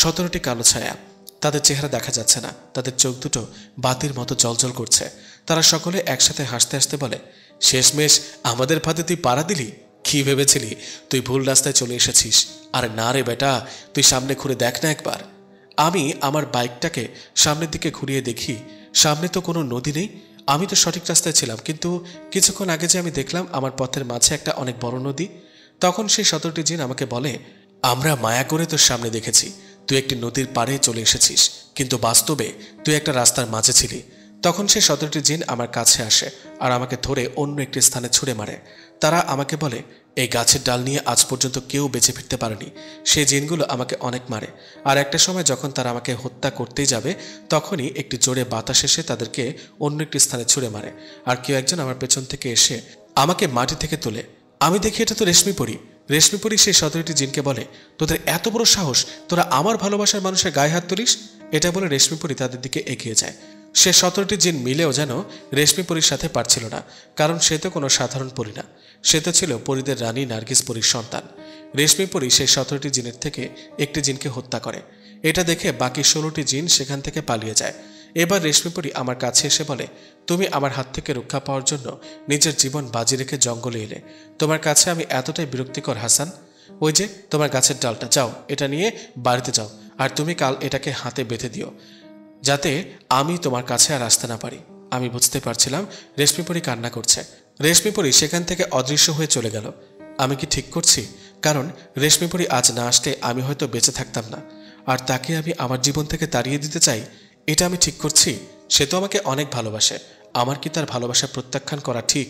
17টি কালো ছায়া। তাদের চেহারা দেখা যাচ্ছে না, তাদের চোখ দুটো বাতির মতো জ্বলজ্বল করছে। তারা সকলে একসাথে হাসতে হাসতে বলে, শেষমেশ আমাদের ফাঁদে তুই পাড়া দিলি। কি ভেবেছিলি তুই ভুল রাস্তায় চলে এসেছিস? আরে না রে বেটা, তুই সামনে ঘুরে দেখ না একবার। আমি আমার বাইকটাকে সামনের দিকে ঘুরিয়ে দেখি, সামনে তো কোনো নদী নেই। আমি তো সঠিক রাস্তায় ছিলাম, কিন্তু কিছুক্ষণ আগে যে আমি দেখলাম আমার পথের মাঝে একটা অনেক বড় নদী। তখন সেই 17টি জিন আমাকে বলে, আমরা মায়া করে তোর সামনে দেখেছি তুই একটি নদীর পাড়ে চলে এসেছিস, কিন্তু বাস্তবে তুই একটা রাস্তার মাঝে ছিলি। তখন সেই 17টি জিন আমার কাছে আসে আর আমাকে ধরে অন্য একটি স্থানে ছুঁড়ে মারে। তারা আমাকে বলে, এই গাছের ডাল নিয়ে আজ পর্যন্ত কেউ বেঁচে ফিরতে পারেনি। সেই জিনগুলো আমাকে অনেক মারে। আর একটা সময় যখন তারা আমাকে হত্যা করতেই যাবে, তখনই একটি জোরে বাতাস এসে তাদেরকে অন্য একটি স্থানে ছুঁড়ে মারে। আর কেউ একজন আমার পেছন থেকে এসে আমাকে মাটি থেকে তোলে। আমি দেখি এটা তো রেশমিপরি। রেশমিপরি সেই 17টি জিনকে বলে, তোদের এত বড় সাহস, তোরা আমার ভালোবাসার মানুষের গায়ে হাত তুলিস? এটা বলে রেশমিপরি তাদের দিকে এগিয়ে যায়। সে 17টি জিন মিলেও যেন রেশমিপরির সাথে পারছিল না, কারণ সে তো কোনো সাধারণ পরী না, সে তো ছিল পরীদের রানী নার্গিস পরীর সন্তান। রেশমিপরি সেই 17টি জিনের থেকে একটি জিনকে হত্যা করে। এটা দেখে বাকি 16টি জিন সেখান থেকে পালিয়ে যায়। এবার রেশমিপরি আমার কাছে এসে বলে, তুমি আমার হাত থেকে রক্ষা পাওয়ার জন্য নিজের জীবন বাজি রেখে জঙ্গলে এলে। তোমার কাছে আমি এতটাই বিরক্তিকর হাসান? ওই যে তোমার গাছের ডালটা, যাও এটা নিয়ে বাড়িতে যাও, আর তুমি কাল এটাকে হাতে বেঁধে দিও, যাতে আমি তোমার কাছে আর আসতে না পারি। আমি বুঝতে পারছিলাম রেশমিপরি কান্না করছে। রেশমিপরি সেখান থেকে অদৃশ্য হয়ে চলে গেল। আমি কি ঠিক করছি? কারণ রেশমিপরি আজ না আসলে আমি হয়তো বেঁচে থাকতাম না, আর তাকে আমি আমার জীবন থেকে তাড়িয়ে দিতে চাই। এটা আমি ঠিক করছি? সে তো আমাকে অনেক ভালোবাসে, আমার কি তার ভালোবাসা প্রত্যাখ্যান করা ঠিক?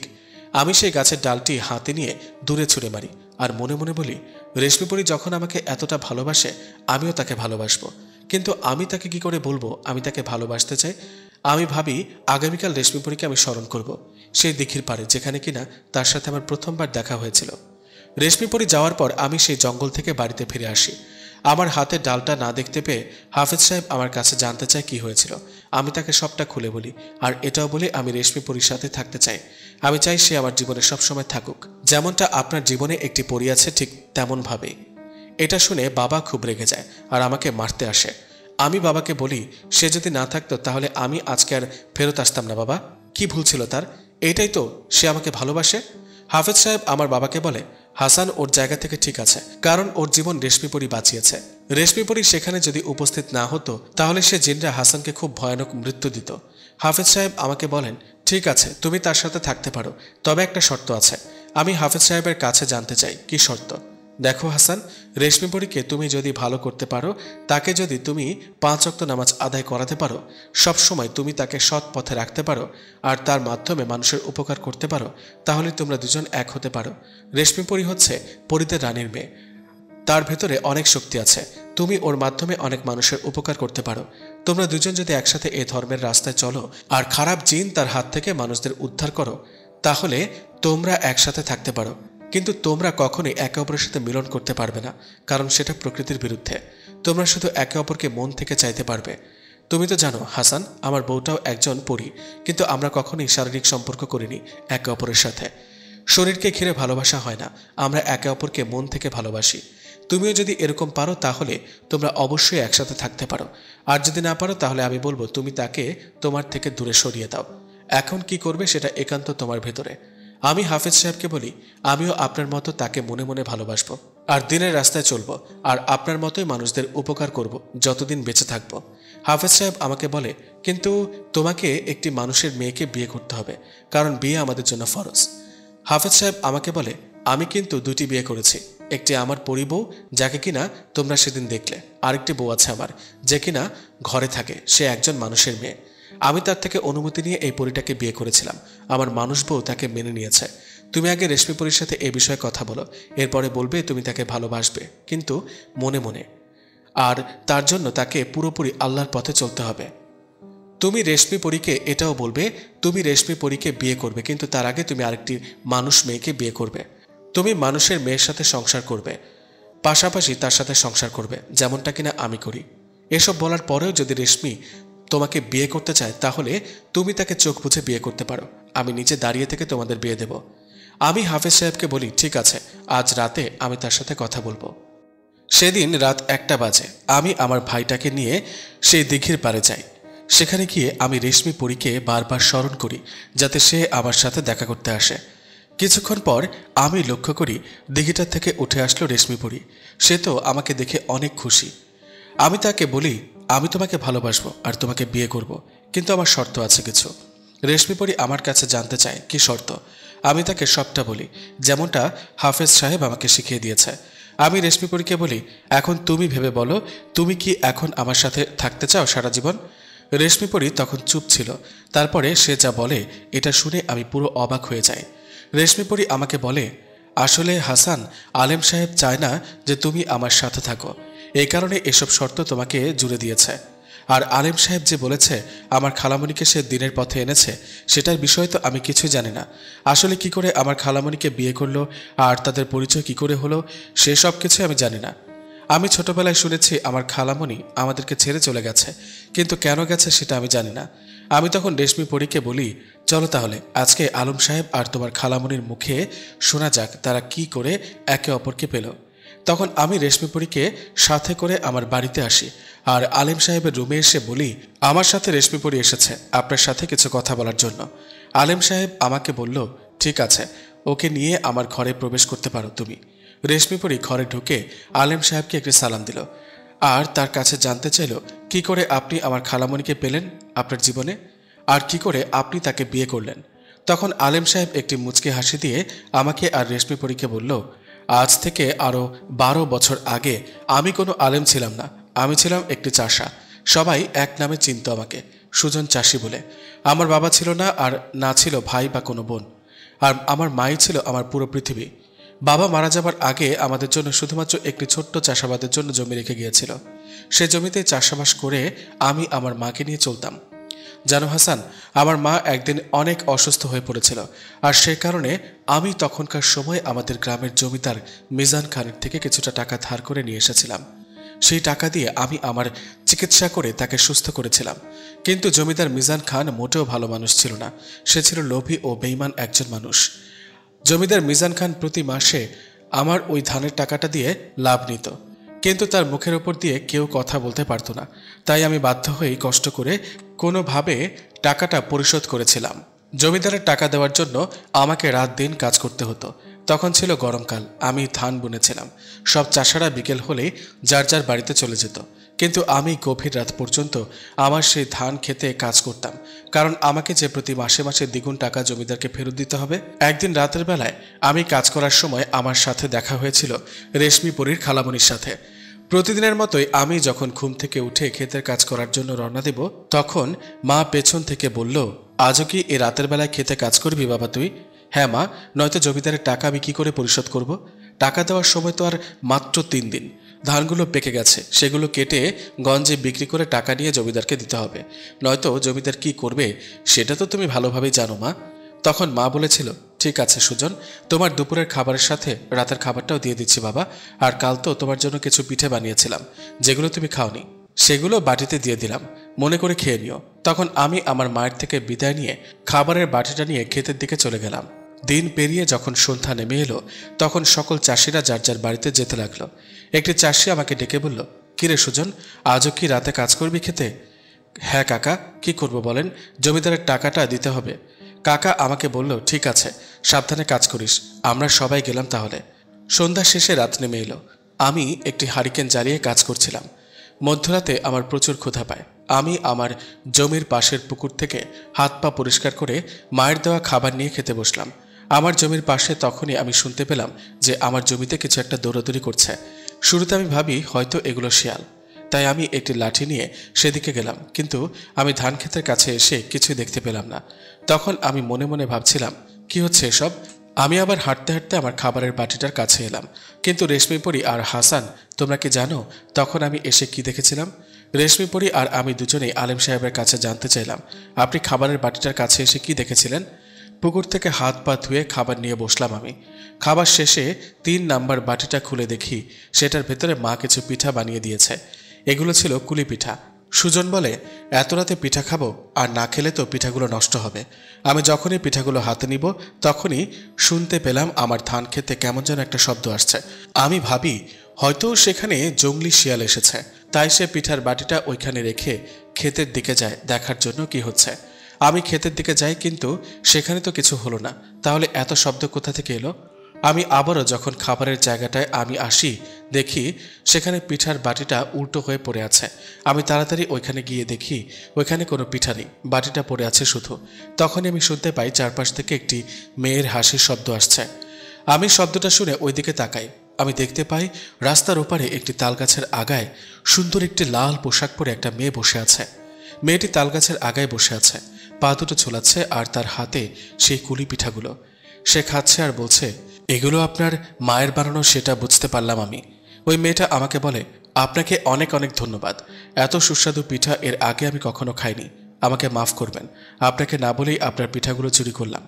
আমি সেই গাছের ডালটি হাতে নিয়ে দূরে ছুঁড়ে মারি আর মনে মনে বলি, রেশমিপরি যখন আমাকে এতটা ভালোবাসে, আমিও তাকে ভালোবাসবো। কিন্তু আমি তাকে কি করে বলবো আমি তাকে ভালোবাসতে চাই? আমি ভাবি আগামীকাল রেশমিপরিকে আমি স্মরণ করব, সেই দিঘির পাড়ে যেখানে কিনা তার সাথে আমার প্রথমবার দেখা হয়েছিল। রেশমিপরি যাওয়ার পর আমি সেই জঙ্গল থেকে বাড়িতে ফিরে আসি। আমার হাতে ডালটা না দেখতে পেয়ে হাফেজ সাহেব আমার কাছে জানতে চায় কি হয়েছিল। আমি তাকে সবটা খুলে বলি, আর এটাও বলি আমি রেশমিপরির সাথে থাকতে চাই। আমি চাই সে আমার জীবনে সবসময় থাকুক, যেমনটা আপনার জীবনে একটি পরী আছে ঠিক তেমনভাবেই। এটা শুনে বাবা খুব রেগে যায় আর আমাকে মারতে আসে। আমি বাবাকে বলি, সে যদি না থাকতো তাহলে আমি আজকে আর ফেরত আসতাম না। বাবা, কি ভুল ছিল তার? এটাই তো, সে আমাকে ভালোবাসে। হাফেজ সাহেব আমার বাবাকে বলে, হাসান ওর জায়গা থেকে ঠিক আছে, কারণ ওর জীবন রেশমিপরি বাঁচিয়েছে। রেশমিপরি সেখানে যদি উপস্থিত না হতো তাহলে সে জিনরা হাসানকে খুব ভয়ানক মৃত্যু দিত। হাফেজ সাহেব আমাকে বলেন, ঠিক আছে তুমি তার সাথে থাকতে পারো, তবে একটা শর্ত আছে। আমি হাফেজ সাহেবের কাছে জানতে চাই কি শর্ত। দেখো হাসান, রেশমিপরিকে তুমি যদি ভালো করতে পারো, তাকে যদি তুমি 5 ওয়াক্ত নামাজ আদায় করাতে পারো, সব সময় তুমি তাকে সৎ পথে রাখতে পারো, আর তার মাধ্যমে মানুষের উপকার করতে পারো, তাহলে তোমরা দুজন এক হতে পারো। রেশমিপরি হচ্ছে পরীদের রানীর মেয়ে, তার ভেতরে অনেক শক্তি আছে, তুমি ওর মাধ্যমে অনেক মানুষের উপকার করতে পারো। তোমরা দুজন যদি একসাথে এই ধর্মের রাস্তায় চলো আর খারাপ জিন তার হাত থেকে মানুষদের উদ্ধার করো, তাহলে তোমরা একসাথে থাকতে পারো। কিন্তু তোমরা কখনোই একে অপরের সাথে মিলন করতে পারবে না, কারণ সেটা প্রকৃতির বিরুদ্ধে। তোমরা শুধু একে অপরকে মন থেকে চাইতে পারবে। তুমি তো জানো হাসান, আমার বউটাও একজন পরী, কিন্তু আমরা কখনোই শারীরিক সম্পর্ক করিনি একে অপরের সাথে। শরীরকে ঘিরে ভালোবাসা হয় না, আমরা একে অপরকে মন থেকে ভালোবাসি। তুমিও যদি এরকম পারো তাহলে তোমরা অবশ্যই একসাথে থাকতে পারো, আর যদি না পারো তাহলে আমি বলবো তুমি তাকে তোমার থেকে দূরে সরিয়ে দাও। এখন কি করবে সেটা একান্ত তোমার ভেতরে। আমি হাফেজ সাহেবকে বলি, আমিও আপনার মতো তাকে মনে মনে ভালোবাসবো, আর দিনের রাস্তায় চলবো, আর আপনার মতোই মানুষদের উপকার করব যতদিন বেঁচে থাকবো। হাফেজ সাহেব আমাকে বলে, কিন্তু তোমাকে একটি মানুষের মেয়েকে বিয়ে করতে হবে, কারণ বিয়ে আমাদের জন্য ফরজ। হাফেজ সাহেব আমাকে বলে, আমি কিন্তু 2টি বিয়ে করেছি। একটি আমার পরী বউ, যাকে কিনা তোমরা সেদিন দেখলে, আরেকটি বউ আছে আমার, যে কিনা ঘরে থাকে, সে একজন মানুষের মেয়ে। আমি তার থেকে অনুমতি নিয়ে এই পরীটাকে বিয়ে করেছিলাম, আমার মানুষ বউ তাকে মেনে নিয়েছে। তুমি আগে রেশমিপরির সাথে এ বিষয়ে কথা বলো, এরপরে বলবে তুমি তাকে ভালোবাসবে, কিন্তু মনে মনে, আর তার জন্য তাকে পুরোপুরি আল্লাহর পথে চলতে হবে। তুমি রেশমিপরিকে এটাও বলবে তুমি রেশমিপরিকে বিয়ে করবে, কিন্তু তার আগে তুমি আরেকটি মানুষ মেয়েকে বিয়ে করবে। তুমি মানুষের মেয়ের সাথে সংসার করবে, পাশাপাশি তার সাথে সংসার করবে, যেমনটা কিনা আমি করি। এসব বলার পরেও যদি রেশমি তোমাকে বিয়ে করতে চায়, তাহলে তুমি তাকে চোখ বুঝে বিয়ে করতে পারো, আমি নিচে দাঁড়িয়ে থেকে তোমাদের বিয়ে দেব। আমি হাফেজ সাহেবকে বলি, ঠিক আছে, আজ রাতে আমি তার সাথে কথা বলবো। সেদিন রাত 1টা বাজে। আমি আমার ভাইটাকে নিয়ে সেই দিঘির পাড়ে যাই। সেখানে গিয়ে আমি রেশমি পরীকে বারবার স্মরণ করি যাতে সে আমার সাথে দেখা করতে আসে। কিছুক্ষণ পর আমি লক্ষ্য করি দিঘিটা থেকে উঠে আসলো রেশমি পরী। সে তো আমাকে দেখে অনেক খুশি। আমি তাকে বলি, আমি তোমাকে ভালোবাসবো আর তোমাকে বিয়ে করব, কিন্তু আমার শর্ত আছে কিছু। রেশমি পরী আমার কাছে জানতে চায় কি শর্ত। আমি তাকে সবটা বলি, যেমনটা হাফেজ সাহেব আমাকে শিখিয়ে দিয়েছে। আমি রেশমি পরীকে বলি, এখন তুমি ভেবে বলো, তুমি কি এখন আমার সাথে থাকতে চাও সারা জীবন? রেশমি পরী তখন চুপ ছিল। তারপরে সে যা বলে এটা শুনে আমি পুরো অবাক হয়ে যাই। রেশমি পরী আমাকে বলে, আসলে হাসান, আলেম সাহেব চায় না যে তুমি আমার সাথে থাকো, এই কারণে এসব শর্ত তোমাকে জুড়ে দিয়েছে। আর আলেম সাহেব যে বলেছে আমার খালামণিকে সে দিনের পথে এনেছে, সেটার বিষয়ে তো আমি কিছুই জানি না। আসলে কি করে আমার খালামণিকে বিয়ে করলো আর তাদের পরিচয় কি করে হলো, সেসব কিছু আমি জানি না। আমি ছোটবেলায় শুনেছি আমার খালামণি আমাদেরকে ছেড়ে চলে গেছে, কিন্তু কেন গেছে সেটা আমি জানি না। আমি তখন রেশমি পরীকে বলি, চলো তাহলে আজকে আলম সাহেব আর তোমার খালামণির মুখে শোনা যাক তারা কি করে একে অপরকে পেল। তখন আমি রেশমি পরীকে সাথে করে আমার বাড়িতে আসি আর আলেম সাহেবের রুমে এসে বলি, আমার সাথে রেশমি পরী এসেছে আপনার সাথে কিছু কথা বলার জন্য। আলেম সাহেব আমাকে বলল, ঠিক আছে, ওকে নিয়ে আমার ঘরে প্রবেশ করতে পারো তুমি। রেশমি পরী ঘরে ঢুকে আলেম সাহেবকে একটি সালাম দিল আর তার কাছে জানতে চাইল, কি করে আপনি আমার খালামণিকে পেলেন আপনার জীবনে, আর কি করে আপনি তাকে বিয়ে করলেন। তখন আলেম সাহেব একটি মুচকি হাসি দিয়ে আমাকে আর রেশমি পরীকে বলল, আজ থেকে আরও 12 বছর আগে আমি কোনো আলেম ছিলাম না, আমি ছিলাম একটি চাষা। সবাই এক নামে চিনত আমাকে, সুজন চাষি বলে। আমার বাবা ছিল না আর না ছিল ভাই বা কোনো বোন, আর আমার মাই ছিল আমার পুরো পৃথিবী। বাবা মারা যাবার আগে আমাদের জন্য শুধুমাত্র একটি ছোট্ট চাষাবাদের জন্য জমি রেখে গিয়েছিল। সে জমিতে চাষাবাস করে আমি আমার মাকে নিয়ে চলতাম। জানো হাসান, আমার মা একদিন অনেক অসুস্থ হয়ে পড়েছিল, আর সে কারণে আমি তখনকার সময় আমাদের গ্রামের জমিদার মিজান খানের থেকে কিছুটা টাকা ধার করে নিয়ে এসেছিলাম। সেই টাকা দিয়ে আমি আমার চিকিৎসা করে তাকে সুস্থ করেছিলাম। কিন্তু জমিদার মিজান খান মোটেও ভালো মানুষ ছিল না, সে ছিল লোভী ও বেঈমান একজন মানুষ। জমিদার মিজান খান প্রতি মাসে আমার ওই ধানের টাকাটা দিয়ে লাভ নিত, কিন্তু তার মুখের ওপর দিয়ে কেউ কথা বলতে পারতো না। তাই আমি বাধ্য হয়েই কষ্ট করে কোনোভাবে টাকাটা পরিশোধ করেছিলাম। জমিদারের টাকা দেওয়ার জন্য আমাকে রাত দিন কাজ করতে হতো। তখন ছিল গরমকাল, আমি ধান বুনেছিলাম। সব চাষারা বিকেল হলেই যার যার বাড়িতে চলে যেত, কিন্তু আমি গভীর রাত পর্যন্ত আমার সেই ধান খেতে কাজ করতাম, কারণ আমাকে যে প্রতি মাসে মাসে দ্বিগুণ টাকা জমিদারকে ফেরত দিতে হবে। একদিন রাতের বেলায় আমি কাজ করার সময় আমার সাথে দেখা হয়েছিল রেশমি পরীর খালামণির সাথে। প্রতিদিনের মতোই আমি যখন ঘুম থেকে উঠে ক্ষেতের কাজ করার জন্য রওনা দেব, তখন মা পেছন থেকে বলল, আজও কি এ রাতের বেলায় খেতে কাজ করবি বাবা তুই? হ্যাঁ মা, নয়তো জমিদারের টাকা আমি কি করে পরিশোধ করব? টাকা দেওয়ার সময় তো আর মাত্র 3 দিন। ধানগুলো পেকে গেছে, সেগুলো কেটে গঞ্জে বিক্রি করে টাকা নিয়ে জমিদারকে দিতে হবে, নয়তো জমিদার কি করবে সেটা তো তুমি ভালোভাবেই জানো মা। তখন মা বলেছিল, ঠিক আছে সুজন, তোমার দুপুরের খাবারের সাথে রাতের খাবারটাও দিয়ে দিচ্ছি বাবা, আর কাল তো তোমার জন্য কিছু পিঠে বানিয়েছিলাম যেগুলো তুমি খাওনি, সেগুলো বাটিতে দিয়ে দিলাম, মনে করে খেয়ে নিও। তখন আমি আমার মায়ের থেকে বিদায় নিয়ে খাবারের বাটিটা নিয়ে ক্ষেতের দিকে চলে গেলাম। দিন পেরিয়ে যখন সন্ধ্যা নেমে এলো, তখন সকল চাষিরা যার যার বাড়িতে যেতে লাগলো। একটি চাষি আমাকে ডেকে বলল, কিরে সুজন, আজও কি রাতে কাজ করবি খেতে? হ্যাঁ কাকা, কি করব বলেন, জমিদারের টাকাটা দিতে হবে। কাকা আমাকে বলল, ঠিক আছে, সাবধানে কাজ করিস। আমরা সবাই গেলাম তাহলে। সন্ধ্যা শেষে রাত নেমে এলো। আমি একটি হারিকেন জ্বালিয়ে কাজ করছিলাম। মধ্যরাতে আমার প্রচুর ক্ষুধা পায়। আমি আমার জমির পাশের পুকুর থেকে হাত পা পরিষ্কার করে মায়ের দেওয়া খাবার নিয়ে খেতে বসলাম। আমার জমির পাশে তখনই আমি শুনতে পেলাম যে আমার জমিতে কিছু একটা দৌড়াদৌড়ি করছে। শুরুতে আমি ভাবি হয়তো এগুলো শিয়াল, তাই আমি একটি লাঠি নিয়ে সেদিকে গেলাম, কিন্তু আমি ধান ক্ষেতের কাছে এসে কিছুই দেখতে পেলাম না। তখন আমি মনে মনে ভাবছিলাম, কি হচ্ছে এসব? আমি আবার হাঁটতে হাঁটতে আমার খাবারের বাটিটার কাছে এলাম। কিন্তু রেশমি পরী আর হাসান, তোমরা কি জানো তখন আমি এসে কি দেখেছিলাম? রেশমি পরী আর আমি দুজনেই আলেম সাহেবের কাছে জানতে চাইলাম, আপনি খাবারের বাটিটার কাছে এসে কি দেখেছিলেন? পুকুর থেকে হাত পা ধুয়ে খাবার নিয়ে বসলাম আমি। খাবার শেষে 3 নাম্বার বাটিটা খুলে দেখি সেটার ভেতরে মা কিছু পিঠা বানিয়ে দিয়েছে। এগুলো ছিল কুলি পিঠা। সুজন বলে, এত রাতে পিঠা খাবো, আর না খেলে তো পিঠাগুলো নষ্ট হবে। আমি যখনই পিঠাগুলো হাতে নিব তখনই শুনতে পেলাম আমার ধান খেতে কেমন যেন একটা শব্দ আসছে। আমি ভাবি হয়তো সেখানে জঙ্গলি শিয়াল এসেছে, তাই সে পিঠার বাটিটা ওইখানে রেখে ক্ষেতের দিকে যায় দেখার জন্য কি হচ্ছে। আমি ক্ষেতের দিকে যাই, কিন্তু সেখানে তো কিছু হলো না। তাহলে এত শব্দ কোথা থেকে এলো? আমি আবারও যখন খাবারের জায়গাটায় আমি আসি, দেখি সেখানে পিঠার বাটিটা উল্টো হয়ে পড়ে আছে। আমি তাড়াতাড়ি ওইখানে গিয়ে দেখি ওইখানে কোনো পিঠা নেই, বাটিটা পড়ে আছে শুধু। তখনই আমি শুনতে পাই চারপাশ থেকে একটি মেয়ের হাসির শব্দ আসছে। আমি শব্দটা শুনে ওইদিকে তাকাই। আমি দেখতে পাই রাস্তার ওপারে একটি তালগাছের আগায় সুন্দর একটি লাল পোশাক পরে একটা মেয়ে বসে আছে। মেয়েটি তালগাছের আগায় বসে আছে, পা দুটো ঝোলাচ্ছে, আর তার হাতে সেই কুলি পিঠাগুলো। সে খাচ্ছে আর বলছে, এগুলো আপনার মায়ের বানানো, সেটা বুঝতে পারলাম আমি। ওই মেয়েটা আমাকে বলে, আপনাকে অনেক অনেক ধন্যবাদ। এত সুস্বাদু পিঠা এর আগে আমি কখনো খাইনি। আমাকে মাফ করবেন, আপনাকে না বলেই আপনার পিঠাগুলো চুরি করলাম।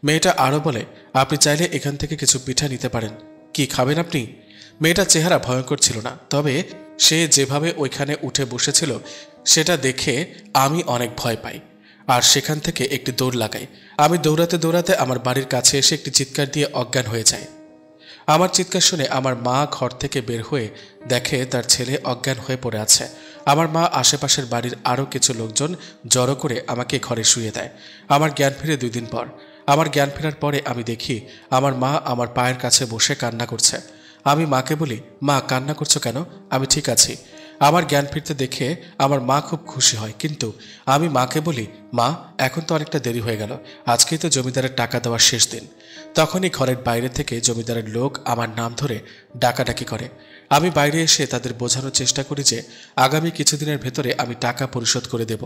মেয়েটা আরও বলে, আপনি চাইলে এখান থেকে কিছু পিঠা নিতে পারেন। কি খাবেন আপনি? মেয়েটার চেহারা ভয়ঙ্কর ছিল না, তবে সে যেভাবে ওইখানে উঠে বসেছিল সেটা দেখে আমি অনেক ভয় পাই, আর সেখান থেকে একটি দৌড় লাগাই। আমি দৌড়াতে দৌড়াতে আমার বাড়ির কাছে এসে একটি চিৎকার দিয়ে অজ্ঞান হয়ে যায়। আমার চিৎকার শুনে আমার মা ঘর থেকে বের হয়ে দেখে তার ছেলে অজ্ঞান হয়ে পড়ে আছে। আমার মা আশেপাশের বাড়ির আরও কিছু লোকজন জড়ো করে আমাকে ঘরে শুইয়ে দেয়। আমার জ্ঞান ফিরে 2 দিন পর। আমার জ্ঞান ফেরার পরে আমি দেখি আমার মা আমার পায়ের কাছে বসে কান্না করছে। আমি মাকে বলি, মা কান্না করছো কেন? আমি ঠিক আছি। আমার জ্ঞান ফিরতে দেখে আমার মা খুব খুশি হয়, কিন্তু আমি মাকে বলি, মা এখন তো অনেকটা দেরি হয়ে গেল, আজকেই তো জমিদারের টাকা দেওয়ার শেষ দিন। তখনই ঘরের বাইরে থেকে জমিদারের লোক আমার নাম ধরে ডাকাডাকি করে। আমি বাইরে এসে তাদের বোঝানোর চেষ্টা করি যে আগামী কিছুদিনের ভেতরে আমি টাকা পরিশোধ করে দেব,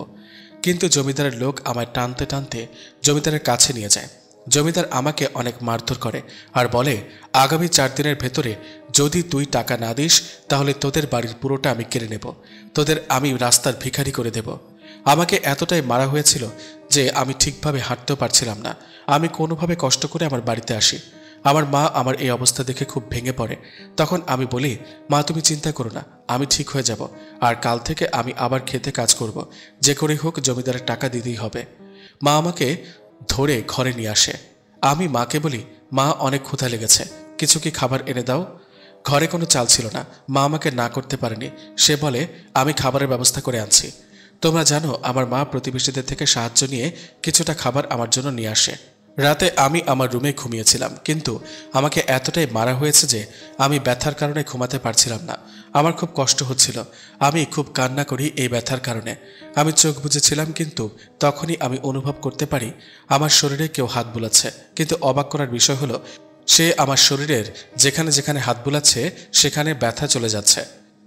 কিন্তু জমিদারের লোক আমায় টানতে টানতে জমিদারের কাছে নিয়ে যায়। জমিদার আমাকে অনেক মারধর করে আর বলে, আগামী 4 দিনের ভেতরে যদি তুই টাকা না দিস তাহলে তোদের বাড়ির পুরোটা আমি কেড়ে নেব, তোদের আমি রাস্তার ভিখারি করে দেব। আমাকে এতটাই মারা হয়েছিল যে আমি ঠিকভাবে হাঁটতেও পারছিলাম না। আমি কোনোভাবে কষ্ট করে আমার বাড়িতে আসি। আমার মা আমার এই অবস্থা দেখে খুব ভেঙে পড়ে। তখন আমি বলি, মা তুমি চিন্তা করো না, আমি ঠিক হয়ে যাব, আর কাল থেকে আমি আবার খেতে কাজ করব, যে করেই হোক জমিদারের টাকা দিতেই হবে। মা আমাকে ধরে ঘরে নিয়ে আসে। আমি মাকে বলি, মা অনেক ক্ষুধা লেগেছে, কিছু কি খাবার এনে দাও। ঘরে কোনো চাল ছিল না। মা আমাকে না করতে পারেনি। সে বলে, আমি খাবারের ব্যবস্থা করে আনছি। তোমরা জানো আমার মা প্রতিবেশীদের থেকে সাহায্য নিয়ে কিছুটা খাবার আমার জন্য নিয়ে আসে। রাতে আমি আমার রুমে ঘুমিয়েছিলাম, কিন্তু আমাকে এতটাই মারা হয়েছে যে আমি ব্যথার কারণে ঘুমাতে পারছিলাম না। আমার খুব কষ্ট হচ্ছিল। আমি খুব কান্না করি এই ব্যথার কারণে। আমি চোখ বুজেছিলাম, কিন্তু তখনই আমি অনুভব করতে পারি আমার শরীরে কেউ হাত বুলাচ্ছে। কিন্তু অবাক করার বিষয় হলো, সে আমার শরীরের যেখানে যেখানে হাত বুলাচ্ছে সেখানে ব্যথা চলে যাচ্ছে।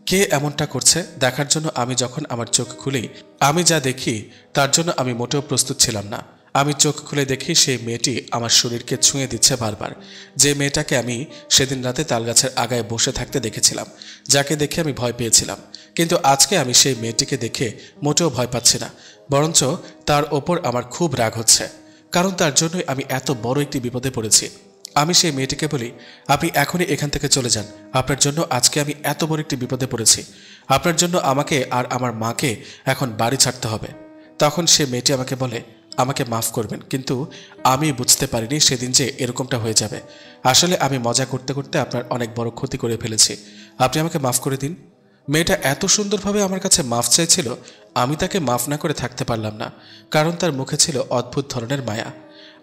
কে এমনটা করছে দেখার জন্য আমি যখন আমার চোখ খুলি, আমি যা দেখি তার জন্য আমি মোটেও প্রস্তুত ছিলাম না। আমি চোখ খুলে দেখি সেই মেয়েটি আমার শরীরকে ছুঁয়ে দিচ্ছে বারবার। যে মেয়েটাকে আমি সেদিন রাতে তালগাছের আগায় বসে থাকতে দেখেছিলাম, যাকে দেখে আমি ভয় পেয়েছিলাম, কিন্তু আজকে আমি সেই মেয়েটিকে দেখে মোটেও ভয় পাচ্ছি না, বরঞ্চ তার ওপর আমার খুব রাগ হচ্ছে, কারণ তার জন্যই আমি এত বড় একটি বিপদে পড়েছি। আমি সেই মেয়েটিকে বলি, আপনি এখনই এখান থেকে চলে যান, আপনার জন্য আজকে আমি এত বড় একটি বিপদে পড়েছি, আপনার জন্য আমাকে আর আমার মাকে এখন বাড়ি ছাড়তে হবে। তখন সে মেয়েটি আমাকে বলে, আমাকে মাফ করবেন, কিন্তু আমি বুঝতে পারিনি সেদিন যে এরকমটা হয়ে যাবে। আসলে আমি মজা করতে করতে আপনার অনেক বড় ক্ষতি করে ফেলেছি, আপনি আমাকে মাফ করে দিন। মেয়েটা এত সুন্দরভাবে আমার কাছে মাফ চাইছিল, আমি তাকে মাফ না করে থাকতে পারলাম না, কারণ তার মুখে ছিল অদ্ভুত ধরনের মায়া।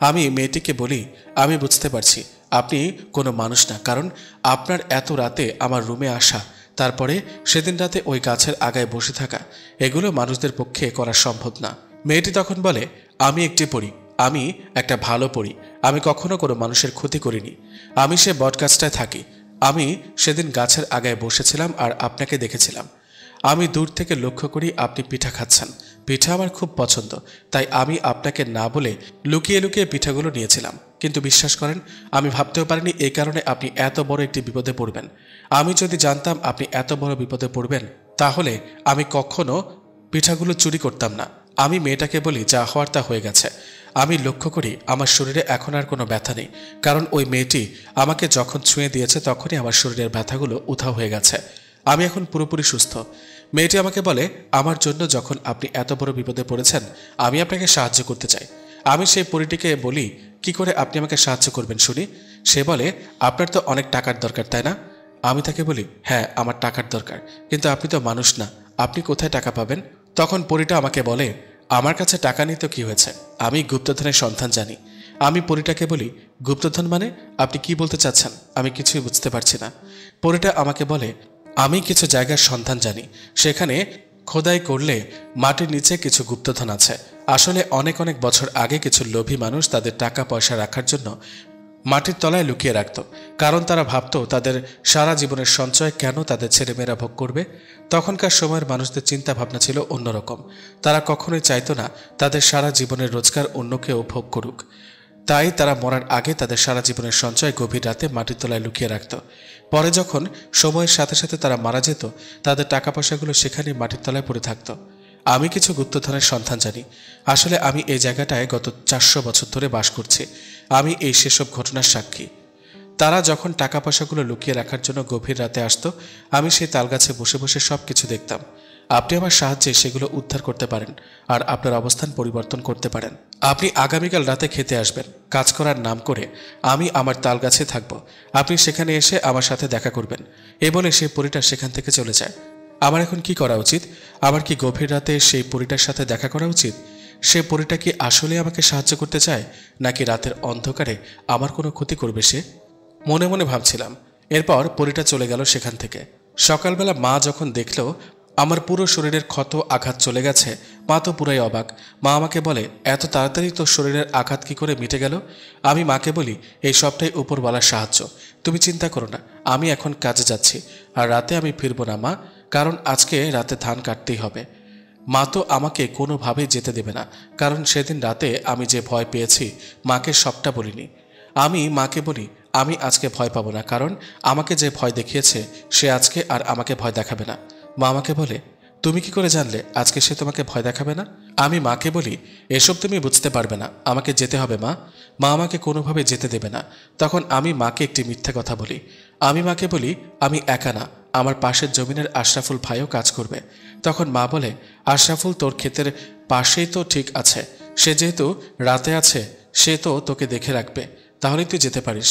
আমি মেয়েটিকে বলি, আমি বুঝতে পারছি আপনি কোনো মানুষ না, কারণ আপনার এত রাতে আমার রুমে আসা, তারপরে সেদিন রাতে ওই গাছের আগায় বসে থাকা, এগুলো মানুষদের পক্ষে করা সম্ভব না। মেয়েটি তখন বলে, আমি একটি পরী, আমি একটা ভালো পরী, আমি কখনো কোনো মানুষের ক্ষতি করিনি, আমি সে বটগাছটায় থাকি। আমি সেদিন গাছের আগায় বসেছিলাম আর আপনাকে দেখেছিলাম। আমি দূর থেকে লক্ষ্য করি আপনি পিঠা খাচ্ছেন, পিঠা আমার খুব পছন্দ, তাই আমি আপনাকে না বলে লুকিয়ে লুকিয়ে পিঠাগুলো নিয়েছিলাম। কিন্তু বিশ্বাস করেন, আমি ভাবতেও পারিনি এই কারণে আপনি এত বড় একটি বিপদে পড়বেন। আমি যদি জানতাম আপনি এত বড় বিপদে পড়বেন, তাহলে আমি কখনো পিঠাগুলো চুরি করতাম না। আমি মেয়েটাকে বলি, যা হওয়ার তা হয়ে গেছে। আমি লক্ষ্য করি আমার শরীরে এখন আর কোনো ব্যথা নেই, কারণ ওই মেয়েটি আমাকে যখন ছুঁয়ে দিয়েছে তখনই আমার শরীরের ব্যথাগুলো উধাও হয়ে গেছে। আমি এখন পুরোপুরি সুস্থ। মেয়েটি আমাকে বলে, আমার জন্য যখন আপনি এত বড় বিপদে পড়েছেন, আমি আপনাকে সাহায্য করতে চাই। আমি সেই পরীটিকে বলি, কি করে আপনি আমাকে সাহায্য করবেন শুনি? সে বলে, আপনার তো অনেক টাকার দরকার, তাই না? আমি তাকে বলি, হ্যাঁ আমার টাকার দরকার, কিন্তু আপনি তো মানুষ না, আপনি কোথায় টাকা পাবেন? তখন পরীটা আমাকে বলে, আমার কাছে টাকা নেই তো কি হয়েছে, আমি গুপ্তধনের সন্ধান জানি। আমি পরীটাকে বলি, গুপ্তধন মানে? আপনি কি বলতে চাচ্ছেন? আমি কিছুই বুঝতে পারছি না। পরীটা আমাকে বলে, আমি কিছু জায়গার সন্ধান জানি, সেখানে খোদাই করলে মাটির নিচে কিছু গুপ্তধন আছে। আসলে অনেক অনেক বছর আগে কিছু লোভী মানুষ তাদের টাকা পয়সা রাখার জন্য মাটির তলায় লুকিয়ে রাখত, কারণ তারা ভাবত তাদের সারা জীবনের সঞ্চয় কেন তাদের ছেলেমেয়েরা ভোগ করবে। তখনকার সময়ের মানুষদের চিন্তা ভাবনা ছিল অন্যরকম। তারা কখনোই চাইতো না তাদের সারা জীবনের রোজগার অন্য কেউ ভোগ করুক। তাই তারা মরার আগে তাদের সারা জীবনের সঞ্চয় গভীর রাতে মাটির তলায় লুকিয়ে রাখত। পরে যখন সময়ের সাথে সাথে তারা মারা যেত, তাদের টাকা পয়সাগুলো সেখানেই মাটির তলায় পড়ে থাকত। আমি কিছু গুপ্তধনের সন্ধান জানি। আসলে আমি এই জায়গাটায় গত 400 বছর ধরে বাস করছি। আমি এই সেসব ঘটনার সাক্ষী। তারা যখন টাকা পয়সাগুলো লুকিয়ে রাখার জন্য গভীর রাতে আসতো, আমি সেই তালগাছে বসে বসে সব কিছু দেখতাম। আপনি আমার সাহায্যে সেগুলো উদ্ধার করতে পারেন আর আপনার অবস্থান পরিবর্তন করতে পারেন। আপনি আগামীকাল রাতে খেতে আসবেন, কাজ করার নাম করে। আমি আমার তালগাছে থাকব, আপনি সেখানে এসে আমার সাথে দেখা করবেন। এ বলে সেই পরীটা সেখান থেকে চলে যায়। আমার এখন কি করা উচিত? আমার কি গভীর রাতে সেই পরীটার সাথে দেখা করা উচিত? সে পরীটা কি আসলে আমাকে সাহায্য করতে চায়, নাকি রাতের অন্ধকারে আমার কোনো ক্ষতি করবে সে? মনে মনে ভাবছিলাম। এরপর পরীটা চলে গেল সেখান থেকে। সকালবেলা মা যখন দেখল আমার পুরো শরীরের ক্ষত আঘাত চলে গেছে, মা তো পুরাই অবাক। মা আমাকে বলে, এত তাড়াতাড়ি তোর শরীরের আঘাত কি করে মিটে গেল? আমি মাকে বলি, এই সবটাই উপরওয়ালার সাহায্য, তুমি চিন্তা করো না, আমি এখন কাজে যাচ্ছি, আর রাতে আমি ফিরবো না মা, কারণ আজকে রাতে ধান কাটতেই হবে। মা তো আমাকে কোনোভাবেই যেতে দেবে না, কারণ সেদিন রাতে আমি যে ভয় পেয়েছি মাকে সবটা বলিনি। আমি মাকে বলি, আমি আজকে ভয় পাবো না, কারণ আমাকে যে ভয় দেখিয়েছে সে আজকে আর আমাকে ভয় দেখাবে না। মা আমাকে বলে, তুমি কি করে জানলে আজকে সে তোমাকে ভয় দেখাবে না? আমি মাকে বলি, এসব তুমি বুঝতে পারবে না, আমাকে যেতে হবে মা। মা আমাকে কোনোভাবে যেতে দেবে না। তখন আমি মাকে একটি মিথ্যা কথা বলি। আমি মাকে বলি, আমি একা না, আমার পাশের জমিনের আশরাফুল ভাইও কাজ করবে। তখন মা বলে, আশরাফুল তোর ক্ষেতের পাশেই তো ঠিক আছে, সে যেহেতু রাতে আছে সে তো তোকে দেখে রাখবে, তাহলেই তুই যেতে পারিস।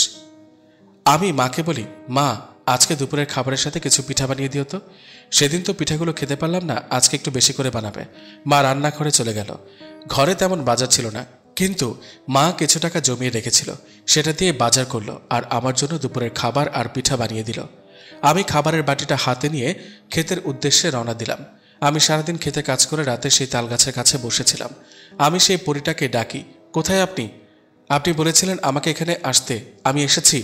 আমি মাকে বলি, মা আজকে দুপুরের খাবারের সাথে কিছু পিঠা বানিয়ে দিও তো। সেদিন তো পিঠাগুলো খেতে পারলাম না, আজকে একটু বেশি করে বানাবে। মা রান্নাঘরে চলে গেল। ঘরে তেমন বাজার ছিল না, কিন্তু মা কিছু টাকা জমিয়ে রেখেছিল, সেটা দিয়ে বাজার করলো আর আমার জন্য দুপুরের খাবার আর পিঠা বানিয়ে দিল। আমি খাবারের বাটিটা হাতে নিয়ে ক্ষেতের উদ্দেশ্যে রওনা দিলাম। আমি সারাদিন খেতে কাজ করে রাতে সেই তালগাছের কাছে বসেছিলাম। আমি সেই পরীটাকে ডাকি, কোথায় আপনি? আপনি বলেছিলেন আমাকে এখানে আসতে, আমি এসেছি।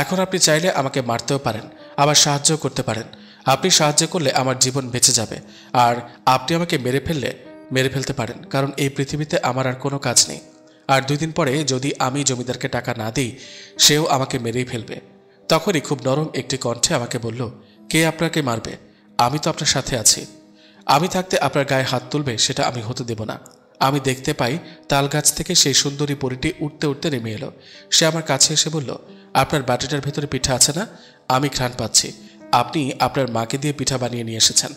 এখন আপনি চাইলে আমাকে মারতেও পারেন, আবার সাহায্য করতে পারেন। আপনি সাহায্য করলে আমার জীবন বেঁচে যাবে, আর আপনি আমাকে মেরে ফেলতে পারেন, কারণ এই পৃথিবীতে আমার আর কোনো কাজ নেই। আর 2 দিন পরে যদি আমি জমিদারকে টাকা না দিই, সেও আমাকে মেরেই ফেলবে। তখনই খুব নরম একটি কণ্ঠে আমাকে বলল, কে আপনাকে মারবে? আমি তো আপনার সাথে আছি। আমি থাকতে আপনার গায়ে হাত তুলবে সেটা আমি হতে দেব না। আমি দেখতে পাই তালগাছ থেকে সেই সুন্দরী পরীটি উঠতে উঠতে নেমে এলো। সে আমার কাছে এসে বলল, আপনার বাটিটার ভেতরে পিঠা আছে না? আমি ঘ্রাণ পাচ্ছি, আপনি আপনার মাকে দিয়ে পিঠা বানিয়ে নিয়ে এসেছেন।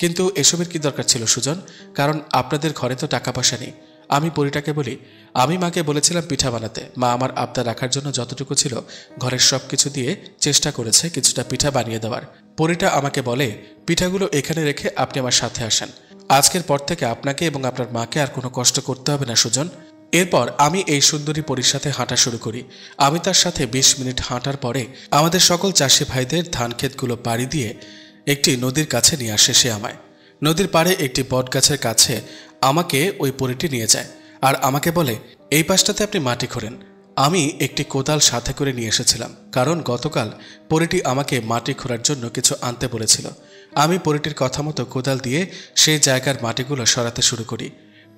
কিন্তু এসবের কি দরকার ছিল সুজন? কারণ আপনাদের ঘরে তো টাকা পয়সা নেই। আমি পরীটাকে বলি, আমি মাকে বলেছিলাম পিঠা বানাতে, মা আমার আবদার রাখার জন্য যতটুকু ছিল ঘরের সব কিছু দিয়ে চেষ্টা করেছে কিছুটা পিঠা বানিয়ে দেওয়ার। পরীটা আমাকে বলে, পিঠাগুলো এখানে রেখে আপনি আমার সাথে আসেন। আজকের পর থেকে আপনাকে এবং আপনার মাকে আর কোনো কষ্ট করতে হবে না সুজন। এরপর আমি এই সুন্দরী পরীর সাথে হাঁটা শুরু করি। আমি তার সাথে 20 মিনিট হাঁটার পরে আমাদের সকল চাষি ভাইদের ধান ক্ষেতগুলো পাড়ি দিয়ে একটি নদীর কাছে নিয়ে আসে সে আমায়। নদীর পাড়ে একটি বট গাছের কাছে আমাকে ওই পরীটি নিয়ে যায় আর আমাকে বলে, এই পাশটাতে আপনি মাটি খোঁড়েন। আমি একটি কোদাল সাথে করে নিয়ে এসেছিলাম, কারণ গতকাল পরীটি আমাকে মাটি খোঁড়ার জন্য কিছু আনতে বলেছিল। আমি পরীটির কথা মতো কোদাল দিয়ে সেই জায়গার মাটিগুলো সরাতে শুরু করি।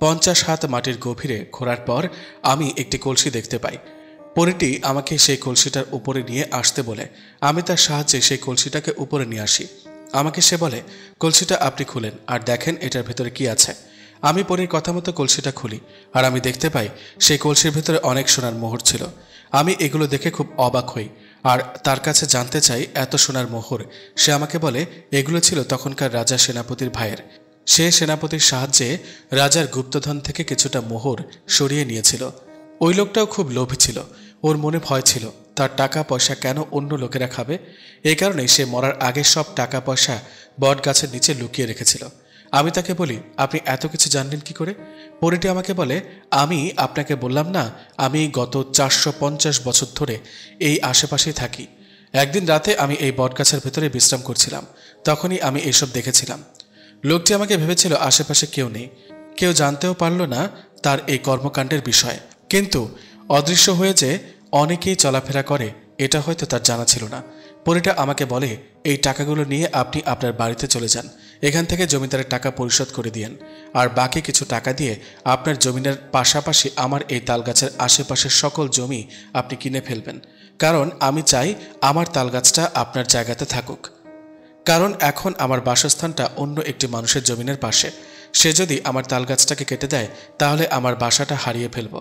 50 হাত মাটির গভীরে খোঁড়ার পর আমি একটি কলসি দেখতে পাই। পরীটি আমাকে সেই কলসিটার উপরে নিয়ে আসতে বলে আমি তার সাহায্যে সেই কলসিটাকে উপরে নিয়ে আসি। আমাকে সে বলে, কলসিটা আপনি খুলেন আর দেখেন এটার ভেতরে কি আছে। আমি পরীর কথা মতো কলসিটা খুলি আর আমি দেখতে পাই সেই কলসির ভেতরে অনেক সোনার মোহর ছিল। আমি এগুলো দেখে খুব অবাক হই আর তার কাছে জানতে চাই এত সোনার মোহর। সে আমাকে বলে, এগুলো ছিল তখনকার রাজা সেনাপতির ভাইয়ের। সে সেনাপতির সাহায্যে রাজার গুপ্তধন থেকে কিছুটা মোহর সরিয়ে নিয়েছিল। ওই লোকটাও খুব লোভী ছিল, ওর মনে ভয় ছিল, তার টাকা পয়সা কেন অন্য লোকেরা খাবে। এই কারণে সে মরার আগে সব টাকা পয়সা বট গাছের নিচে লুকিয়ে রেখেছিল। আমি তাকে বলি, আপনি এত কিছু জানলেন কি করে? পরীটি আমাকে বলে, আমি আপনাকে বললাম না, আমি গত 450 বছর ধরে এই আশেপাশেই থাকি। একদিন রাতে আমি এই বটগাছের ভেতরে বিশ্রাম করছিলাম, তখনই আমি এইসব দেখেছিলাম। লোকটি আমাকে ভেবেছিল আশেপাশে কেউ নেই, কেউ জানতেও পারল না তার এই কর্মকাণ্ডের বিষয়ে। কিন্তু অদৃশ্য হয়ে যে অনেকেই চলাফেরা করে এটা হয়তো তার জানা ছিল না। পরীটা আমাকে বলে, এই টাকাগুলো নিয়ে আপনি আপনার বাড়িতে চলে যান, এখান থেকে জমিদারের টাকা পরিশোধ করে দিয়েন, আর বাকি কিছু টাকা দিয়ে আপনার জমিনের পাশাপাশি আমার এই তালগাছের আশেপাশের সকল জমি আপনি কিনে ফেলবেন। কারণ আমি চাই আমার তালগাছটা আপনার জায়গাতে থাকুক। কারণ এখন আমার বাসস্থানটা অন্য একটি মানুষের জমিনের পাশে। সে যদি আমার তালগাছটাকে কেটে দেয় তাহলে আমার বাসাটা হারিয়ে ফেলব।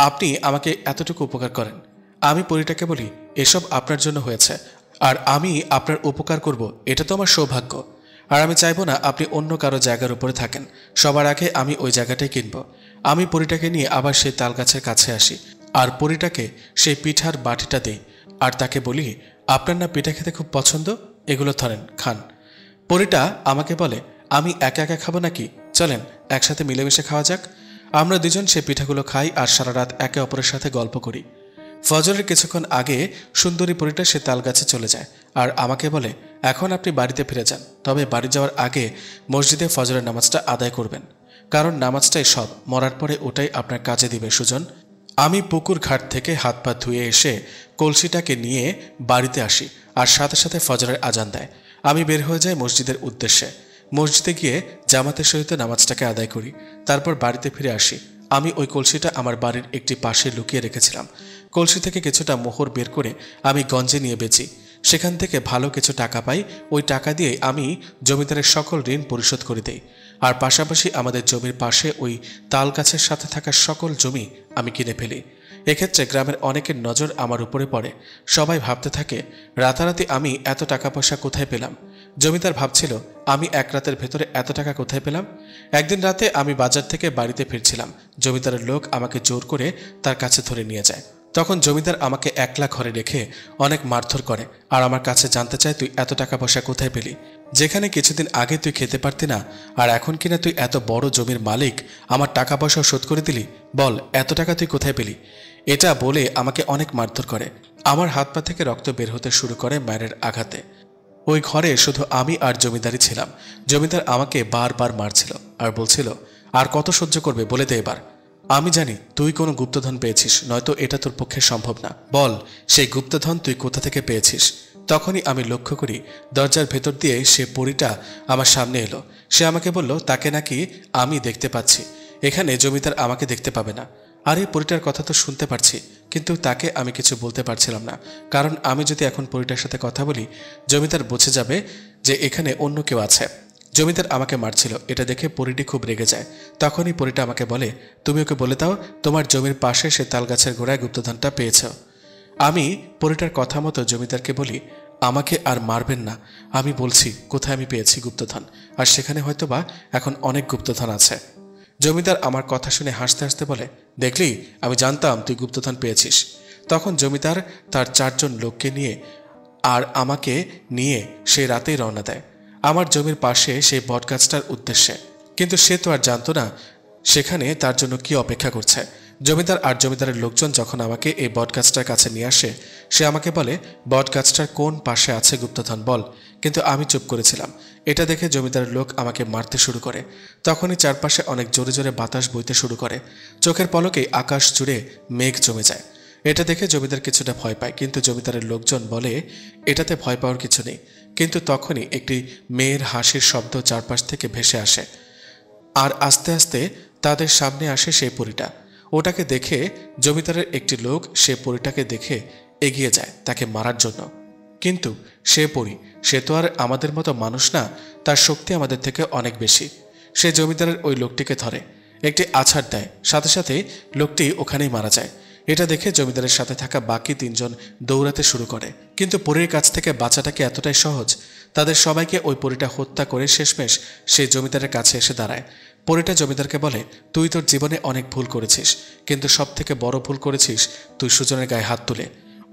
আপনি আমাকে এতটুকু উপকার করেন। আমি পরীটাকে বলি, এসব আপনার জন্য হয়েছে, আর আমি আপনার উপকার করব, এটা তো আমার সৌভাগ্য। আর আমি চাইবো না আপনি অন্য কারো জায়গার উপরে থাকেন। সবার আগে আমি ওই জায়গাটাই কিনব। আমি পরীটাকে নিয়ে আবার সেই তালগাছের কাছে আসি, আর পরীটাকে সেই পিঠার বাটিটা দিই, আর তাকে বলি, আপনার না পিঠা খেতে খুব পছন্দ, এগুলো ধরেন, খান। পরীটা আমাকে বলে, আমি একা একা খাবো নাকি, চলেন একসাথে মিলেমিশে খাওয়া যাক। আমরা দুজন সে পিঠাগুলো খাই আর সারা রাত একে অপরের সাথে গল্প করি। ফজরের কিছুক্ষণ আগে সুন্দরী পরীটা সে তালগাছে চলে যায় আর আমাকে বলে, এখন আপনি বাড়িতে ফিরে যান, তবে বাড়ি যাওয়ার আগে মসজিদে ফজরের নামাজটা আদায় করবেন, কারণ নামাজটাই সব, মরার পরে ওটাই আপনার কাজে দিবে সুজন। আমি পুকুর ঘাট থেকে হাত পা ধুয়ে এসে কলসিটাকে নিয়ে বাড়িতে আসি, আর সাথে সাথে ফজরের আজান দেয়। আমি বের হয়ে যাই মসজিদের উদ্দেশ্যে। মসজিদে গিয়ে জামাতের সহিত নামাজটাকে আদায় করি, তারপর বাড়িতে ফিরে আসি। আমি ওই কলসিটা আমার বাড়ির একটি পাশে লুকিয়ে রেখেছিলাম। কলসি থেকে কিছুটা মোহর বের করে আমি গঞ্জে নিয়ে বেচি, সেখান থেকে ভালো কিছু টাকা পাই। ওই টাকা দিয়ে আমি জমিদারের সকল ঋণ পরিশোধ করে দেই, আর পাশাপাশি আমাদের জমির পাশে ওই তাল গাছের সাথে থাকা সকল জমি আমি কিনে ফেলি। এক্ষেত্রে গ্রামের অনেকের নজর আমার উপরে পড়ে। সবাই ভাবতে থাকে, রাতারাতি আমি এত টাকা পয়সা কোথায় পেলাম। জমিদার ভাবছিল, আমি এক রাতের ভেতরে এত টাকা কোথায় পেলাম। একদিন রাতে আমি বাজার থেকে বাড়িতে ফিরছিলাম, জমিদারের লোক আমাকে জোর করে তার কাছে ধরে নিয়ে যায়। তখন জমিদার আমাকে একলা ঘরে রেখে অনেক মারধর করে, আর আমার কাছে জানতে চায়, তুই এত টাকা পয়সা কোথায় পেলি? যেখানে কিছুদিন আগে তুই খেতে পারতি না, আর এখন কিনা তুই এত বড় জমির মালিক, আমার টাকা পয়সাও শোধ করে দিলি, বল এত টাকা তুই কোথায় পেলি? এটা বলে আমাকে অনেক মারধর করে। আমার হাত পা থেকে রক্ত বের হতে শুরু করে মায়ের আঘাতে। ওই ঘরে শুধু আমি আর জমিদারই ছিলাম। জমিদার আমাকে বারবার মারছিল আর বলছিল, আর কত সহ্য করবে, বলে দে এবার। আমি জানি তুই কোনো গুপ্তধন পেয়েছিস, নয়তো এটা তোর পক্ষে সম্ভব না, বল সেই গুপ্তধন তুই কোথা থেকে পেয়েছিস। তখনই আমি লক্ষ্য করি দরজার ভেতর দিয়ে সে পরীটা আমার সামনে এলো। সে আমাকে বলল, তাকে নাকি আমি দেখতে পাচ্ছি, এখানে জমিদার আমাকে দেখতে পাবে না। আর এই পরীটার কথা তো শুনতে পারছি, কিন্তু তাকে আমি কিছু বলতে পারছিলাম না, কারণ আমি যদি এখন পরীটার সাথে কথা বলি জমিদার বুঝে যাবে যে এখানে অন্য কেউ আছে। জমিদার আমাকে মারছিল, এটা দেখে পরীটি খুব রেগে যায়। তখনই পরীটা আমাকে বলে, তুমি ওকে বলে দাও তোমার জমির পাশে সে তালগাছের গোড়ায় গুপ্তধনটা পেয়েছ। আমি পরীটার কথা মতো জমিদারকে বলি, আমাকে আর মারবেন না, আমি বলছি কোথায় আমি পেয়েছি গুপ্তধন, আর সেখানে হয়তোবা এখন অনেক গুপ্তধন আছে। জমিদার আমার কথা শুনে হাসতে হাসতে বলে, দেখলি, আমি জানতাম তুই গুপ্তধন পেয়েছিস। তখন জমিদার তার 4 জন লোককে নিয়ে আর আমাকে নিয়ে সেই রাতেই রওনা দেয় আমার জমির পাশে সেই বটগাছটার উদ্দেশ্যে। কিন্তু সে তো আর জানতো না সেখানে তার জন্য কি অপেক্ষা করছে। জমিদার আর জমিদারের লোকজন যখন আমাকে এই বটগাছটার কাছে নিয়ে আসে, সে আমাকে বলে, বটগাছটার কোন পাশে আছে গুপ্তধন বল। কিন্তু আমি চুপ করেছিলাম। এটা দেখে জমিদারের লোক আমাকে মারতে শুরু করে। তখনই চারপাশে অনেক জোরে জোরে বাতাস বইতে শুরু করে। চোখের পলকেই আকাশ জুড়ে মেঘ জমে যায়। এটা দেখে জমিদার কিছুটা ভয় পায়, কিন্তু জমিদারের লোকজন বলে এটাতে ভয় পাওয়ার কিছু নেই। কিন্তু তখনই একটি মেয়ের হাসির শব্দ চারপাশ থেকে ভেসে আসে, আর আস্তে আস্তে তাদের সামনে আসে সেই পরীটা। ওটাকে দেখে জমিদারের একটি লোক সে পরীটাকে দেখে এগিয়ে যায় তাকে মারার জন্য। কিন্তু সে পরী, সে তো আর আমাদের মতো মানুষ না, তার শক্তি আমাদের থেকে অনেক বেশি। সে জমিদারের ওই লোকটিকে ধরে একটি আছাড় দেয়, সাথে সাথে লোকটি ওখানেই মারা যায়। এটা দেখে জমিদারের সাথে থাকা বাকি 3 জন দৌড়াতে শুরু করে। কিন্তু পরীর কাছ থেকে বাঁচাটা কি এতটাই সহজ? তাদের সবাইকে ওই পরীটা হত্যা করে শেষমেশ সেই জমিদারের কাছে এসে দাঁড়ায়। পরীটা জমিদারকে বলে, তুই তোর জীবনে অনেক ভুল করেছিস, কিন্তু সব থেকে বড় ভুল করেছিস তুই সুজনের গায়ে হাত তুলে।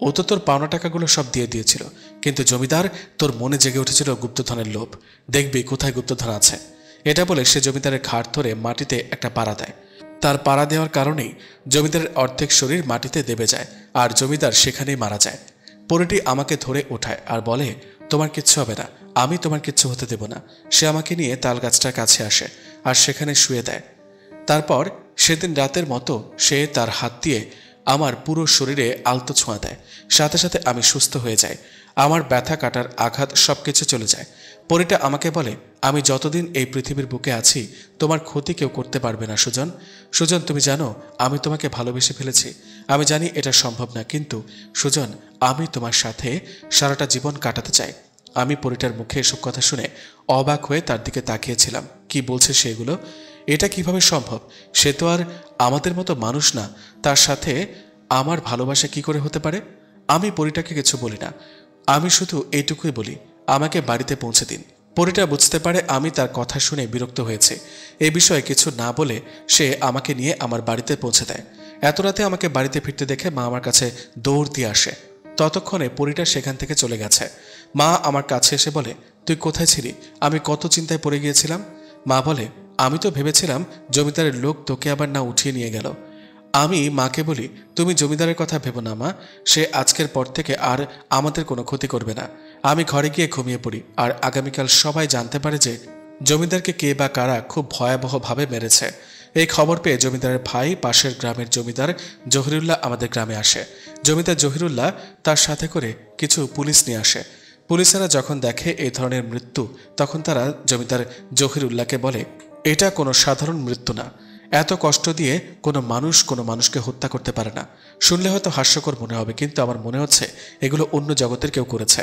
ও তো তোর পাওনা টাকাগুলো সব দিয়ে দিয়েছিল, কিন্তু জমিদার তোর মনে জেগে উঠেছিল গুপ্তধনের লোভ। দেখবি কোথায় গুপ্তধন আছে। এটা বলে সে জমিদারের ঘাড় ধরে মাটিতে একটা পাড়া দেয়। তার পাড়া দেওয়ার কারণেই জমিদারের অর্ধেক শরীর মাটিতে দেবে যায় আর জমিদার সেখানেই মারা যায়। পরীটি আমাকে ধরে ওঠায় আর বলে, তোমার কিচ্ছু হবে না, আমি তোমার কিচ্ছু হতে দেব না। সে আমাকে নিয়ে তাল গাছটার কাছে আসে আর সেখানে শুয়ে দেয়। তারপর সেদিন রাতের মতো সে তার হাত দিয়ে আমার পুরো শরীরে আলতো ছোঁয়া দেয়। সাথে সাথে আমি সুস্থ হয়ে যাই। আমার ব্যথা কাটার আঘাত সবকিছু চলে যায়। পরীটা আমাকে বলে, আমি যতদিন এই পৃথিবীর বুকে আছি তোমার ক্ষতি কেউ করতে পারবে না সুজন। সুজন, তুমি জানো আমি তোমাকে ভালোবেসে ফেলেছি। আমি জানি এটা সম্ভব না, কিন্তু সুজন, আমি তোমার সাথে সারাটা জীবন কাটাতে চাই। আমি পরীটার মুখে এসব কথা শুনে অবাক হয়ে তার দিকে তাকিয়েছিলাম। কি বলছে সেগুলো? এটা কিভাবে সম্ভব? সে তো আর আমাদের মতো মানুষ না, তার সাথে আমার ভালোবাসা কি করে হতে পারে? আমি পরীটাকে কিছু বলি না, আমি শুধু এইটুকুই বলি, আমাকে বাড়িতে পৌঁছে দিন। পরীটা বুঝতে পারে আমি তার কথা শুনে বিরক্ত হয়েছে। এই বিষয়ে কিছু না বলে সে আমাকে নিয়ে আমার বাড়িতে পৌঁছে দেয়। এত রাতে আমাকে বাড়িতে ফিরতে দেখে মা আমার কাছে দৌড় দিয়ে আসে। ততক্ষণে পরীটা সেখান থেকে চলে গেছে। মা আমার কাছে এসে বলে, তুই কোথায় ছিলি? আমি কত চিন্তায় পড়ে গিয়েছিলাম। মা বলে, আমি তো ভেবেছিলাম জমিদারের লোক তোকে আবার না উঠিয়ে নিয়ে গেল। আমি মাকে বলি, তুমি জমিদারের কথা ভেবো না মা, সে আজকের পর থেকে আর আমাদের কোনো ক্ষতি করবে না। আমি ঘরে গিয়ে ঘুমিয়ে পড়ি আর আগামীকাল সবাই জানতে পারে যে জমিদারকে কে বা কারা খুব ভয়াবহভাবে মেরেছে। এই খবর পেয়ে জমিদারের ভাই পাশের গ্রামের জমিদার জহিরুল্লাহ আমাদের গ্রামে আসে। জমিদার জহিরুল্লাহ তার সাথে করে কিছু পুলিশ নিয়ে আসে। পুলিশেরা যখন দেখে এই ধরনের মৃত্যু, তখন তারা জমিদার জহিরুল্লাহকে বলে, এটা কোনো সাধারণ মৃত্যু না, এত কষ্ট দিয়ে কোনো মানুষকে হত্যা করতে পারে না। শুনলে হয়তো হাস্যকর মনে হবে, কিন্তু আমার মনে হচ্ছে এগুলো অন্য জগতের কেউ করেছে।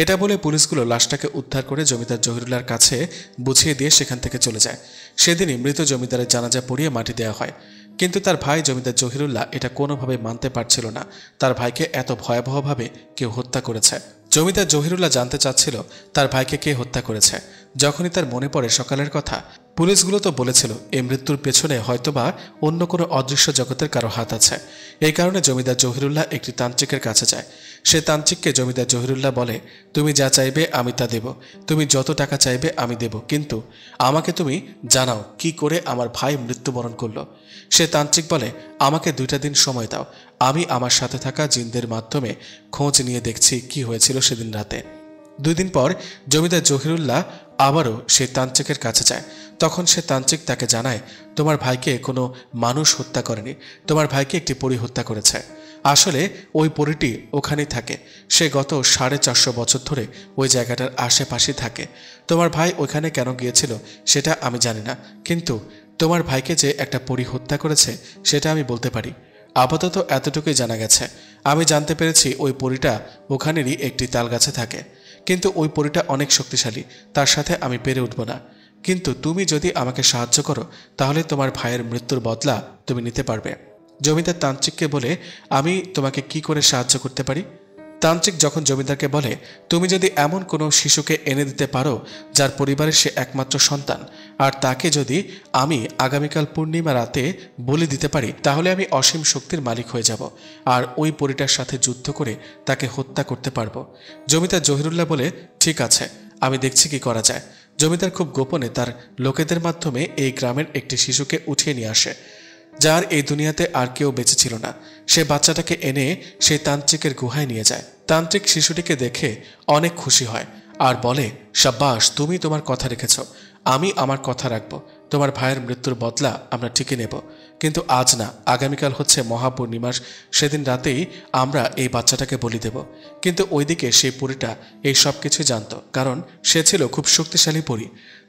এটা বলে পুলিশগুলো লাশটাকে উদ্ধার করে জমিদার জহিরুল্লাহর কাছে বুঝিয়ে দিয়ে সেখান থেকে চলে যায়। সেদিনই মৃত জমিদারের জানাজা পড়িয়ে মাটি দেওয়া হয়। কিন্তু তার ভাই জমিদার জহিরুল্লাহ এটা কোনোভাবে মানতে পারছিল না তার ভাইকে এত ভয়াবহভাবে কেউ হত্যা করেছে। জমিদার জহিরুল্লাহ জানতে চাচ্ছিল তার ভাইকে কে হত্যা করেছে। যখনই তার মনে পড়ে সকালের কথা, পুলিশগুলো তো বলেছিল এই মৃত্যুর পেছনে হয়তোবা অন্য কোনো অদৃশ্য জগতের কারো হাত আছে। এই কারণে জমিদার জহিরুল্লাহ একটি তান্ত্রিকের কাছে যায়। সে তান্ত্রিককে জমিদার জহিরুল্লাহ বলে, তুমি যা চাইবে আমি তা দেব, তুমি যত টাকা চাইবে আমি দেব, কিন্তু আমাকে তুমি জানাও কি করে আমার ভাই মৃত্যুবরণ করলো। সে তান্ত্রিক বলে, আমাকে 2টা দিন সময় দাও, আমি আমার সাথে থাকা জিনদের মাধ্যমে খোঁজ নিয়ে দেখছি কি হয়েছিল সেদিন রাতে। 2 দিন পর জমিদার জহিরুল্লাহ আবারও সেই তান্ত্রিকের কাছে যায়। তখন সে তান্ত্রিক তাকে জানায়, তোমার ভাইকে কোনো মানুষ হত্যা করেনি, তোমার ভাইকে একটি পরী হত্যা করেছে। আসলে ওই পরীটি ওখানেই থাকে। সে গত 450 বছর ধরে ওই জায়গাটার আশেপাশে থাকে। তোমার ভাই ওইখানে কেন গিয়েছিল সেটা আমি জানি না, কিন্তু তোমার ভাইকে যে একটা পরী হত্যা করেছে সেটা আমি বলতে পারি। আপাতত এতটুকুই জানা গেছে। আমি জানতে পেরেছি ওই পরীটা ওখানেরই একটি তাল গাছে থাকে, কিন্তু ওই পরীটা অনেক শক্তিশালী, তার সাথে আমি পেরে উঠব না। কিন্তু তুমি যদি আমাকে সাহায্য করো তাহলে তোমার ভাইয়ের মৃত্যুর বদলা তুমি নিতে পারবে। জমিদার তান্ত্রিককে বলে, আমি তোমাকে কি করে সাহায্য করতে পারি? তান্ত্রিক যখন জমিদারকে বলে, তুমি যদি এমন কোনো শিশুকে এনে দিতে পারো যার পরিবারের সে একমাত্র সন্তান, আর তাকে যদি আমি আগামীকাল পূর্ণিমা রাতে বলি দিতে পারি, তাহলে আমি অসীম শক্তির মালিক হয়ে যাব আর ওই পরীটার সাথে যুদ্ধ করে তাকে হত্যা করতে পারবো। জমিদার জহিরুল্লাহ বলে, ঠিক আছে, আমি দেখছি কি করা যায়। জমিদার খুব গোপনে তার লোকেদের মাধ্যমে এই গ্রামের একটি শিশুকে উঠিয়ে নিয়ে আসে, যার এই দুনিয়াতে আর কেউ বেঁচে ছিল না। সে বাচ্চাটাকে এনে সেই তান্ত্রিকের গুহায় নিয়ে যায়। তান্ত্রিক শিশুটিকে দেখে অনেক খুশি হয় আর বলে, শাব্বাস, তুমি তোমার কথা রেখেছ, আমি আমার কথা রাখবো। তোমার ভাইয়ের মৃত্যুর বদলা আমরা ঠিকই নেব, কিন্তু আজ না, আগামীকাল হচ্ছে মহাপূর্ণিমাস, সেদিন রাতেই আমরা এই বাচ্চাটাকে বলি দেব। কিন্তু ওইদিকে সেই পরীটা এই সব কিছুই জানত, কারণ সে ছিল খুব শক্তিশালী পরী।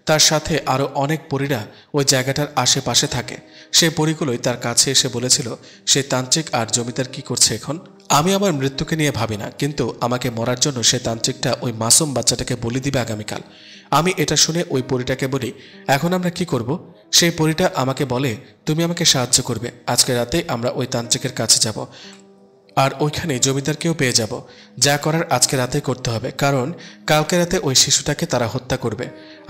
তার সাথে আরও অনেক পরীরা ওই জায়গাটার আশেপাশে থাকে। সেই পরীগুলোই তার কাছে এসে বলেছিল, সেই তান্ত্রিক আর জমিদার কি করছে এখন। আমি আমার মৃত্যুকে নিয়ে ভাবি না, কিন্তু আমাকে মরার জন্য সে তান্ত্রিকটা ওই মাসুম বাচ্চাটাকে বলি দিবে আগামীকাল। আমি এটা শুনে ওই পরীটাকে বলি, এখন আমরা কি করব? সেই পরীটা আমাকে বলে, তুমি আমাকে সাহায্য করবে, আজকে রাতে আমরা ওই তান্ত্রিকের কাছে যাব আর ওইখানে জমিদারকেও পেয়ে যাব। যা করার আজকে রাতে করতে হবে, কারণ কালকে রাতে ওই শিশুটাকে তারা হত্যা করবে।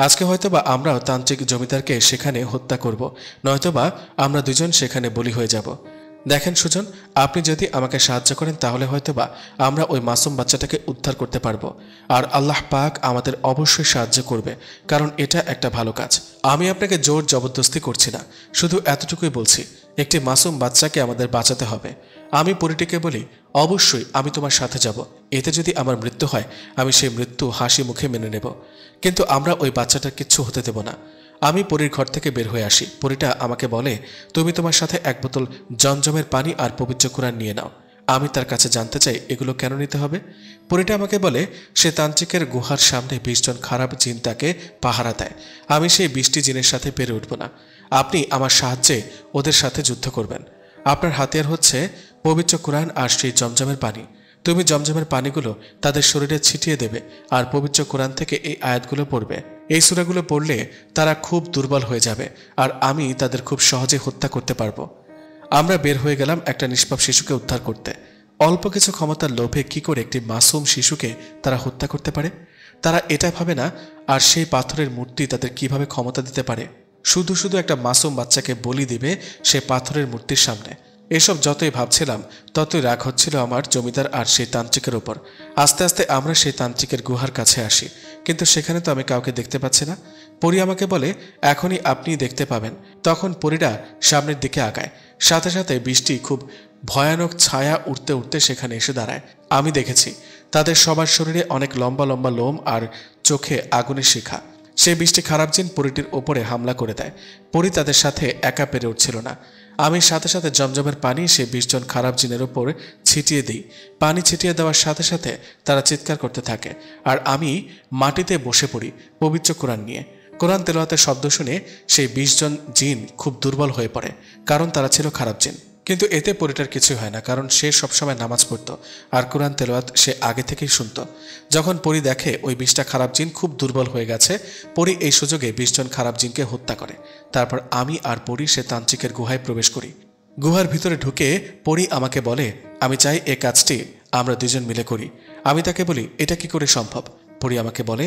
আজকে হয়তোবা আমরাও তান্ত্রিক জমিদারকে সেখানে হত্যা করব, নয়তোবা আমরা দুজন সেখানে বলি হয়ে যাব। দেখেন সুজন, আপনি যদি আমাকে সাহায্য করেন তাহলে হয়তোবা আমরা ওই মাসুম বাচ্চাটাকে উদ্ধার করতে পারবো। আর আল্লাহ পাক আমাদের অবশ্যই সাহায্য করবে, কারণ এটা একটা ভালো কাজ। আমি আপনাকে জোর জবরদস্তি করছি না, শুধু এতটুকুই বলছি, একটি মাসুম বাচ্চাকে আমাদের বাঁচাতে হবে। আমি পরিটিকে বলি, অবশ্যই আমি তোমার সাথে যাব। এতে যদি আমার মৃত্যু হয় আমি সেই মৃত্যু হাসি মুখে মেনে নেব, কিন্তু আমরা ওই বাচ্চাটার কিচ্ছু হতে দেব না। আমি পরীর ঘর থেকে বের হয়ে আসি। পরীটা আমাকে বলে, তুমি তোমার সাথে এক বোতল জমজমের পানি আর পবিত্র কোরআন নিয়ে নাও। আমি তার কাছে জানতে চাই এগুলো কেন নিতে হবে। পরীটা আমাকে বলে, সে তান্ত্রিকের গুহার সামনে 20 জন খারাপ জিন তাকে পাহারা দেয়। আমি সেই 20টি জিনের সাথে পেরে উঠব না। আপনি আমার সাহায্যে ওদের সাথে যুদ্ধ করবেন। আপনার হাতিয়ার হচ্ছে পবিত্র কোরআন আর সেই জমজমের পানি। তুমি জমজমের পানিগুলো তাদের শরীরে ছিটিয়ে দেবে আর পবিত্র কোরআন থেকে এই আয়াতগুলো পড়বে। এই সূরাগুলো পড়লে তারা খুব দুর্বল হয়ে যাবে আর আমি তাদের খুব সহজে হত্যা করতে পারবো। আমরা বের হয়ে গেলাম একটা নিষ্পাপ শিশুকে উদ্ধার করতে। অল্প কিছু ক্ষমতার লোভে কি করে একটি মাসুম শিশুকে তারা হত্যা করতে পারে? তারা এটা ভাবে না। আর সেই পাথরের মূর্তি তাদের কিভাবে ক্ষমতা দিতে পারে? শুধু শুধু একটা মাসুম বাচ্চাকে বলি দিবে সে পাথরের মূর্তির সামনে। এসব যতই ভাবছিলাম ততই রাগ হচ্ছিল আমার জমিদার আর সেই তান্ত্রিকের ওপর। আস্তে আস্তে আমরা সেই তান্ত্রিকের গুহার কাছে আসি, কিন্তু সেখানে তো আমি কাউকে দেখতে পাচ্ছি না। পরী আমাকে বলে, এখনই আপনি দেখতে পাবেন। তখন পরীরা সামনের দিকে আগায়। সাথে সাথে বৃষ্টি খুব ভয়ানক ছায়া উঠতে উঠতে সেখানে এসে দাঁড়ায়। আমি দেখেছি তাদের সবার শরীরে অনেক লম্বা লম্বা লোম আর চোখে আগুনের শিখা। সেই বৃষ্টি খারাপ জিন পরীটির ওপরে হামলা করে দেয়। পরী তাদের সাথে একা পেরে উঠছিল না। আমি সাথে সাথে জমজমের পানি সে 20 জন খারাপ জিনের ওপর ছিটিয়ে দিই। পানি ছিটিয়ে দেওয়ার সাথে সাথে তারা চিৎকার করতে থাকে আর আমি মাটিতে বসে পড়ি পবিত্র কোরআন নিয়ে। কোরআন তেলাওয়াতের শব্দ শুনে সেই 20 জন জিন খুব দুর্বল হয়ে পড়ে, কারণ তারা ছিল খারাপ জিন। কিন্তু এতে পরীটার কিছু হয় না, কারণ সে সবসময় নামাজ পড়ত আর কোরআন তেলাওয়াত সে আগে থেকেই শুনত। যখন পরী দেখে ওই 20টা খারাপ জিন খুব দুর্বল হয়ে গেছে, পরী এই সুযোগে 20 জন খারাপ জিনকে হত্যা করে। তারপর আমি আর পরী সে তান্ত্রিকের গুহায় প্রবেশ করি। গুহার ভিতরে ঢুকে পরী আমাকে বলে, আমি চাই এই কাজটি আমরা দুজন মিলে করি। আমি তাকে বলি, এটা কি করে সম্ভব? পরী আমাকে বলে,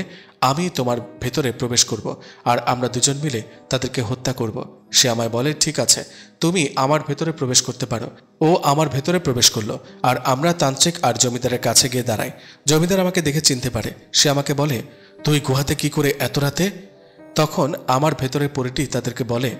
আমি তোমার ভেতরে প্রবেশ করব আর আমরা দুজন মিলে তাদেরকে হত্যা করব। সে আমায় বলে, ঠিক আছে, তুমি আমার ভেতরে প্রবেশ করতে পারো। ও আমার ভেতরে প্রবেশ করলো আর আমরা তান্ত্রিক আর জমিদারের কাছে গিয়ে দাঁড়াই। জমিদার আমাকে দেখে চিনতে পারে। সে আমাকে বলে, তুই গুহাতে কি করে এত রাতে? তখন আমার ভেতরে পরীটি তাদেরকে বলে,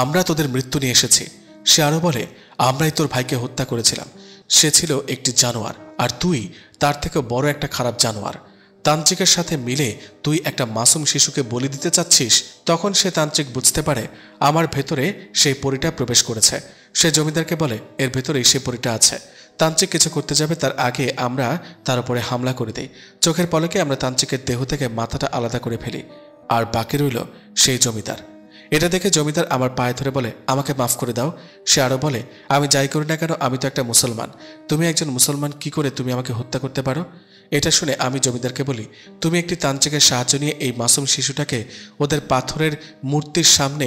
আমরা তোদের মৃত্যু নিয়ে এসেছি। সে আরো বলে, আমরাই তোর ভাইকে হত্যা করেছিলাম। সে ছিল একটি জানোয়ার আর তুই তার থেকে বড় একটা খারাপ জানোয়ার। তান্ত্রিকের সাথে মিলে তুই একটা মাসুম শিশুকে বলি দিতে চাচ্ছিস। তখন সে তান্ত্রিক বুঝতে পারে আমার ভেতরে সেই পরীটা প্রবেশ করেছে। সে জমিদারকে বলে, এর ভেতরেই সে পরীটা আছে। তান্ত্রিক কিছু করতে যাবে তার আগে আমরা তার উপরে হামলা করে দিই। চোখের পলকে আমরা তান্ত্রিকের দেহ থেকে মাথাটা আলাদা করে ফেলি আর বাকি রইল সেই জমিদার। এটা দেখে জমিদার আমার পায়ে ধরে বলে, আমাকে মাফ করে দাও। সে আরো বলে, আমি যাই করি না কেন আমি তো একটা মুসলমান। তুমি একজন মুসলমান, কি করে তুমি আমাকে হত্যা করতে পারো? এটা শুনে আমি জমিদারকে বলি, তুমি একটি তান্ত্রিকের সাহায্য নিয়ে এই মাসুম শিশুটাকে ওদের পাথরের মূর্তির সামনে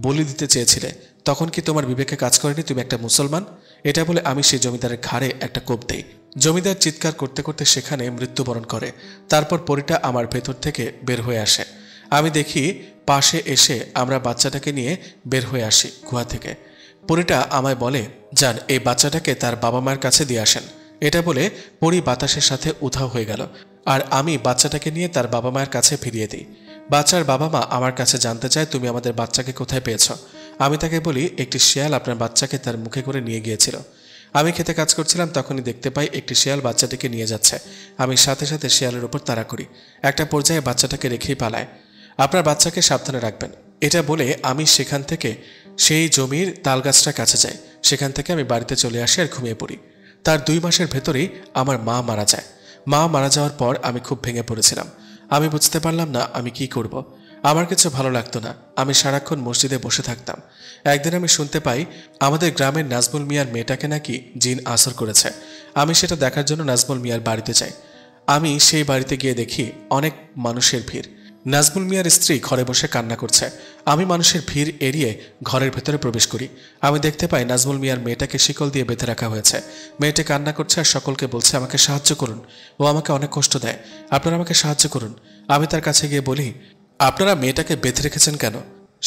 বলি দিতে চেয়েছিলে। তখন কি তোমার বিবেকে কাজ করেনি? তুমি একটা মুসলমান। এটা বলে আমি সেই জমিদারের ঘাড়ে একটা কোপ দেই। জমিদার চিৎকার করতে করতে সেখানে মৃত্যুবরণ করে। তারপর পরীটা আমার ভেতর থেকে বের হয়ে আসে। আমি দেখি পাশে এসে আমরা বাচ্চাটাকে নিয়ে বের হয়ে আসি গুহা থেকে। পরীটা আমায় বলে, যান এই বাচ্চাটাকে তার বাবা মায়ের কাছে দিয়ে আসেন। এটা বলে পরী বাতাসের সাথে উধাও হয়ে গেল আর আমি বাচ্চাটাকে নিয়ে তার বাবা মায়ের কাছে ফিরিয়ে দিই। বাচ্চার বাবা মা আমার কাছে জানতে চায়, তুমি আমাদের বাচ্চাকে কোথায় পেয়েছ? আমি তাকে বলি, একটি শিয়াল আপনার বাচ্চাকে তার মুখে করে নিয়ে গিয়েছিল। আমি খেতে কাজ করছিলাম, তখনই দেখতে পাই একটি শিয়াল বাচ্চাটিকে নিয়ে যাচ্ছে। আমি সাথে সাথে শিয়ালের উপর তাড়া করি। একটা পর্যায়ে বাচ্চাটাকে রেখেই পালায়। আপনার বাচ্চাকে সাবধানে রাখবেন। এটা বলে আমি সেখান থেকে সেই জমির তালগাছটার কাছে যাই। সেখান থেকে আমি বাড়িতে চলে আসি আর ঘুমিয়ে পড়ি। তার 2 মাসের ভেতরেই আমার মা মারা যায়। মা মারা যাওয়ার পর আমি খুব ভেঙে পড়েছিলাম। আমি বুঝতে পারলাম না আমি কি করব। আমার কিছু ভালো লাগতো না। আমি সারাক্ষণ মসজিদে বসে থাকতাম। একদিন আমি শুনতে পাই আমাদের গ্রামের নাজমুল মিয়ার মেয়েটাকে নাকি জিন আসর করেছে। আমি সেটা দেখার জন্য নাজমুল মিয়ার বাড়িতে যাই। আমি সেই বাড়িতে গিয়ে দেখি অনেক মানুষের ভিড়। নাজমুল মিয়ার স্ত্রী ঘরে বসে কান্না করছে। আমি মানুষের ভিড় এড়িয়ে ঘরের ভেতরে প্রবেশ করি। আমি দেখতে পাই নাজমুল মিয়ার মেয়েটাকে শিকল দিয়ে বেঁধে রাখা হয়েছে। মেয়েটা কান্না করছে আর সকলকে বলছে, আমাকে সাহায্য করুন, ও আমাকে অনেক কষ্ট দেয়, আপনারা আমাকে সাহায্য করুন। আমি তার কাছে গিয়ে বলি, আপনারা মেয়েটাকে বেঁধে রেখেছেন কেন?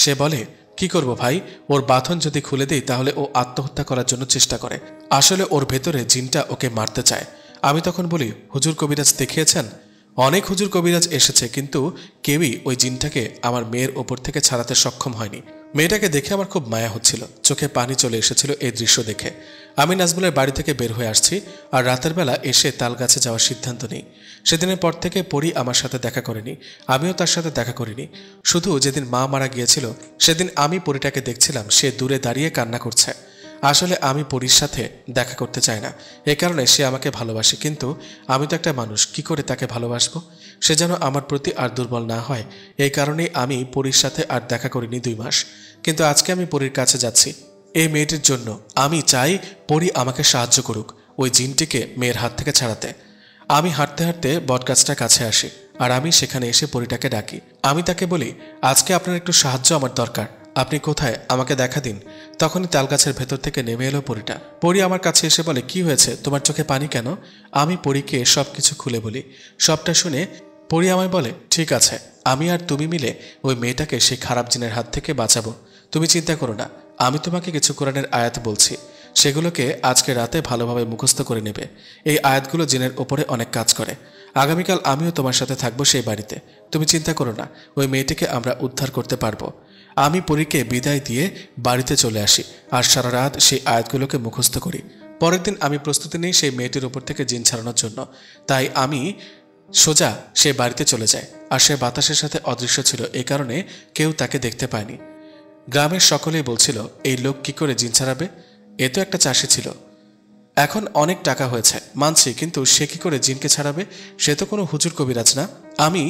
সে বলে, কি করব ভাই, ওর বাঁধন যদি খুলে দেই তাহলে ও আত্মহত্যা করার জন্য চেষ্টা করে। আসলে ওর ভেতরে জিনটা ওকে মারতে চায়। আমি তখন বলি, হুজুর কবিরাজ দেখিয়েছেন? অনেক হুজুর কবিরাজ এসেছে, কিন্তু কেউই ওই জিনটাকে আমার মেয়ের ওপর থেকে ছাড়াতে সক্ষম হয়নি। মেয়েটাকে দেখে আমার খুব মায়া হচ্ছিল, চোখে পানি চলে এসেছিল এই দৃশ্য দেখে। আমি নাজমুলের বাড়ি থেকে বের হয়ে আসছি আর রাতের বেলা এসে তাল গাছে যাওয়ার সিদ্ধান্ত নিই। সেদিনের পর থেকে পরি আমার সাথে দেখা করেনি, আমিও তার সাথে দেখা করিনি। শুধু যেদিন মা মারা গিয়েছিল সেদিন আমি পরিটাকে দেখছিলাম, সে দূরে দাঁড়িয়ে কান্না করছে। আসলে আমি পরির সাথে দেখা করতে চাই না, এ কারণে সে আমাকে ভালোবাসে, কিন্তু আমি তো একটা মানুষ, কি করে তাকে ভালোবাসবো? সে যেন আমার প্রতি আর দুর্বল না হয়, এই কারণেই আমি পরির সাথে আর দেখা করিনি 2 মাস। কিন্তু আজকে আমি পরির কাছে যাচ্ছি এই মেয়েটির জন্য। আমি চাই পরি আমাকে সাহায্য করুক ওই জিনটিকে মেয়ের হাত থেকে ছাড়াতে। আমি হাঁটতে হাঁটতে বটগাছটার কাছে আসি আর আমি সেখানে এসে পরিটাকে ডাকি। আমি তাকে বলি, আজকে আপনার একটু সাহায্য আমার দরকার, আপনি কোথায়, আমাকে দেখা দিন। তখনই তালগাছের ভেতর থেকে নেমে এলো পরিটা। পরি আমার কাছে এসে বলে, কি হয়েছে, তোমার চোখে পানি কেন? আমি পরিকে সবকিছু খুলে বলি। সবটা শুনে পরি আমায় বলে, ঠিক আছে, আমি আর তুমি মিলে ওই মেয়েটাকে সেই খারাপ জিনের হাত থেকে বাঁচাবো। তুমি চিন্তা করো না, আমি তোমাকে কিছু কোরআনের আয়াত বলছি, সেগুলোকে আজকে রাতে ভালোভাবে মুখস্থ করে নেবে। এই আয়াতগুলো জিনের ওপরে অনেক কাজ করে। আগামীকাল আমিও তোমার সাথে থাকবো সেই বাড়িতে। তুমি চিন্তা করো না, ওই মেয়েটিকে আমরা উদ্ধার করতে পারবো। আমি পরীকে বিদায় দিয়ে বাড়িতে চলে আসি আর সারা রাত সেই আয়াতগুলোকে মুখস্থ করি। পরের দিন আমি প্রস্তুতি নিই সেই মেয়েটির উপর থেকে জিন ছাড়ানোর জন্য। তাই আমি সোজা সে বাড়িতে চলে যায়। আর সে বাতাসের সাথে অদৃশ্য ছিল, এই কারণে কেউ তাকে দেখতে পায়নি। গ্রামের সকলেই বলছিল, এই লোক কি করে জিন ছাড়াবে? এ তো একটা চাষি ছিল, এখন অনেক টাকা হয়েছে মানছি, কিন্তু সে কি করে জিনকে ছাড়াবে? সে তো কোনো হুজুর কবিরাজ না। আমি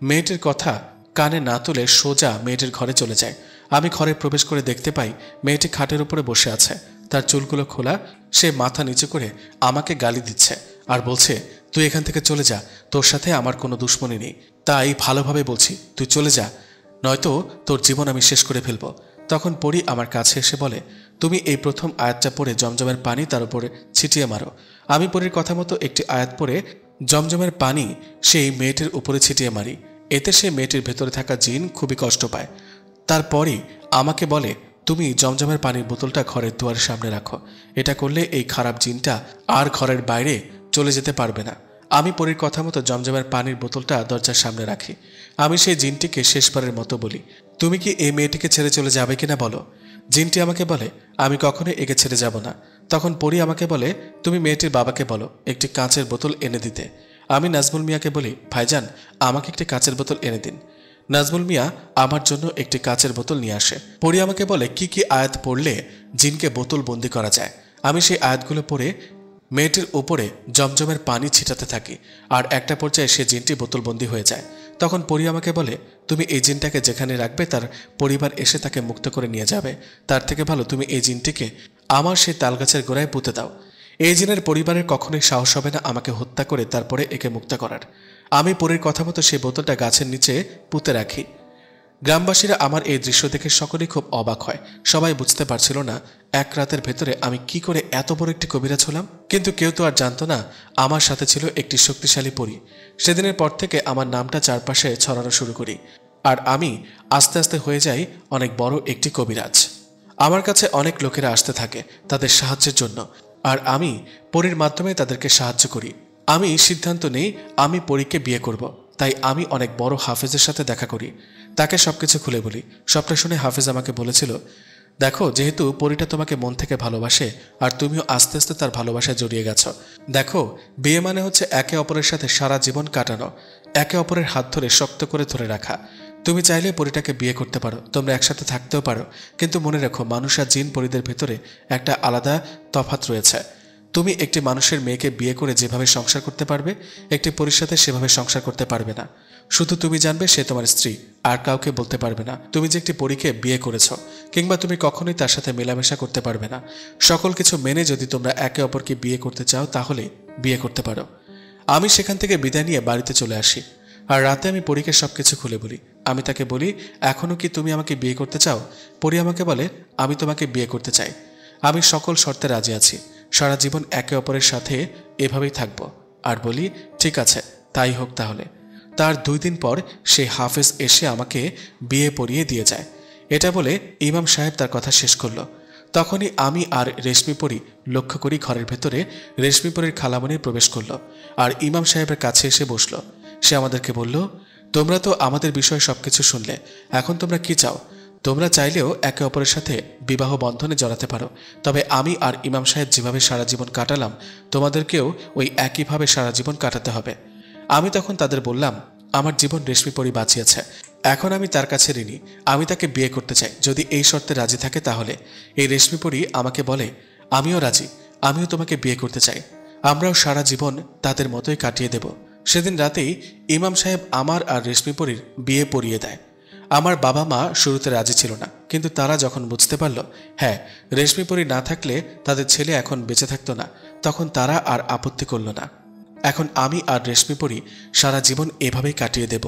মেয়েটির কথা কানে না তুলে সোজা মেয়েটির ঘরে চলে যাই। আমি ঘরে প্রবেশ করে দেখতে পাই মেয়েটি খাটের উপরে বসে আছে, তার চুলগুলো খোলা। সে মাথা নিচু করে আমাকে গালি দিচ্ছে আর বলছে, তুই এখান থেকে চলে যা, তোর সাথে আমার কোনো দুশ্মনী নেই। তাই ভালোভাবে বলছি, তুই চলে যা, নয়তো তোর জীবন আমি শেষ করে ফেলব। তখন পরি আমার কাছে এসে বলে, তুমি এই প্রথম আয়াতটা পড়ে জমজমের পানি তার উপরে ছিটিয়ে মারো। আমি পরির কথা মতো একটি আয়াত পড়ে জমজমের পানি সেই মেয়েটির উপরে ছিটিয়ে মারি। এতে সে মেয়েটির ভেতরে থাকা জিন খুবই কষ্ট পায়। তারপরই আমাকে বলে, তুমি জমজমের পানির বোতলটা ঘরের দুয়ারের সামনে রাখো। এটা করলে এই খারাপ জিনটা আর ঘরের বাইরে চলে যেতে পারবে না। আমি পরির কথা মতো জমজমের পানির বোতলটা দরজার সামনে রাখি। আমি সেই জিনটিকে শেষবারের মতো বলি, তুমি কি এই মেয়েটিকে ছেড়ে চলে যাবে কিনা বলো। জিনটি আমাকে বলে, আমি কখনোই একে ছেড়ে যাব না। তখন পরি আমাকে বলে, তুমি মেয়েটির বাবাকে বলো একটি কাঁচের বোতল এনে দিতে। আমি নাজমুল মিয়াকে বলি, ভাইজান আমাকে একটি কাঁচের বোতল এনে দিন। নাজমুল মিয়া আমার জন্য একটি কাঁচের বোতল নিয়ে আসে। পরি আমাকে বলে, কি কি আয়াত পড়লে জিনকে বোতল বন্দি করা যায়। আমি সেই আয়াতগুলো পড়ে মেয়েটির উপরে জমজমের পানি ছিটাতে থাকি আর একটা পর্যায়ে সে জিনটি বোতলবন্দি হয়ে যায়। তখন পরি আমাকে বলে, তুমি এই জিনটাকে যেখানে রাখবে তার পরিবার এসে তাকে মুক্ত করে নিয়ে যাবে। তার থেকে ভালো তুমি এই জিনটিকে আমার সেই তালগাছের গোড়ায় পুঁতে দাও। এই জিনের পরিবারের কখনোই সাহস হবে না আমাকে হত্যা করে তারপরে একে মুক্ত করার। আমি পরির কথা মতো সেই বোতলটা গাছের নিচে পুঁতে রাখি। গ্রামবাসীরা আমার এই দৃশ্য দেখে সকলেই খুব অবাক হয়। সবাই বুঝতে পারছিল না এক রাতের ভেতরে আমি কি করে এত বড় একটি কবিরাজ হলাম। কিন্তু কেউ তো আর জানতো না আমার সাথে ছিল একটি শক্তিশালী পরী। সেদিনের পর থেকে আমার নামটা চারপাশে ছড়ানো শুরু করি আর আমি আস্তে আস্তে হয়ে যাই অনেক বড় একটি কবিরাজ। আমার কাছে অনেক লোকেরা আসতে থাকে তাদের সাহায্যের জন্য, আর আমি পরীর মাধ্যমে তাদেরকে সাহায্য করি। আমি সিদ্ধান্ত নেই আমি পরীকে বিয়ে করব। তাই আমি অনেক বড় হাফেজের সাথে দেখা করি, তাকে সবকিছু খুলে বলি। সবটা শুনে হাফেজ আমাকে বলেছিল, দেখো যেহেতু পরীটা তোমাকে মন থেকে ভালোবাসে আর তুমিও আস্তে আস্তে তার ভালোবাসায় জড়িয়ে গেছো, দেখো বিয়ে মানে হচ্ছে একে অপরের সাথে সারা জীবন কাটানো, একে অপরের হাত ধরে শক্ত করে ধরে রাখা। তুমি চাইলে পরীটাকে বিয়ে করতে পারো, তোমরা একসাথে থাকতেও পারো, কিন্তু মনে রেখো মানুষ আর জিন পরীদের ভেতরে একটা আলাদা তফাৎ রয়েছে। তুমি একটি মানুষের মেয়েকে বিয়ে করে যেভাবে সংসার করতে পারবে একটি পরীর সাথে সেভাবে সংসার করতে পারবে না। শুধু তুমি জানবে সে তোমার স্ত্রী, আর কাউকে বলতে পারবে না তুমি যে একটি পরীকে বিয়ে করেছ, কিংবা তুমি কখনোই তার সাথে মেলামেশা করতে পারবে না। সকল কিছু মেনে যদি তোমরা একে অপরকে বিয়ে করতে চাও তাহলে বিয়ে করতে পারো। আমি সেখান থেকে বিদায় নিয়ে বাড়িতে চলে আসি আর রাতে আমি পরীকে সবকিছু খুলে বলি। আমি তাকে বলি, এখনো কি তুমি আমাকে বিয়ে করতে চাও? পরী আমাকে বলে, আমি তোমাকে বিয়ে করতে চাই। আমি সকল শর্তে রাজি আছি, সারা জীবন একে অপরের সাথে এভাবেই থাকব। আর বলি, ঠিক আছে তাই হোক তাহলে। তার 2 দিন পর সেই হাফেজ এসে আমাকে বিয়ে পড়িয়ে দিয়ে যায়। এটা বলে ইমাম সাহেব তার কথা শেষ করল। তখনই আমি আর রেশমিপরি লক্ষ্য করি ঘরের ভেতরে রেশমিপরির খালামণি প্রবেশ করল আর ইমাম সাহেবের কাছে এসে বসল। সে আমাদেরকে বলল, তোমরা তো আমাদের বিষয়ে সবকিছু শুনলে, এখন তোমরা কি চাও? তোমরা চাইলেও একে অপরের সাথে বিবাহ বন্ধনে জড়াতে পারো, তবে আমি আর ইমাম সাহেব যেভাবে সারা জীবন কাটালাম তোমাদেরকেও ওই একইভাবে সারা জীবন কাটাতে হবে। আমি তখন তাদের বললাম, আমার জীবন রেশমিপরি বাঁচিয়েছে, এখন আমি তার কাছে ঋণী। আমি তাকে বিয়ে করতে চাই, যদি এই শর্তে রাজি থাকে তাহলে। এই রেশমিপরি আমাকে বলে, আমিও রাজি, আমিও তোমাকে বিয়ে করতে চাই, আমরাও সারা জীবন তাদের মতোই কাটিয়ে দেব। সেদিন রাতেই ইমাম সাহেব আমার আর রেশমিপরির বিয়ে পড়িয়ে দেয়। আমার বাবা মা শুরুতে রাজি ছিল না, কিন্তু তারা যখন বুঝতে পারল হ্যাঁ রেশমিপরি না থাকলে তাদের ছেলে এখন বেঁচে থাকতো না, তখন তারা আর আপত্তি করল না। এখন আমি আর রেশমিপরি সারা জীবন এভাবেই কাটিয়ে দেব।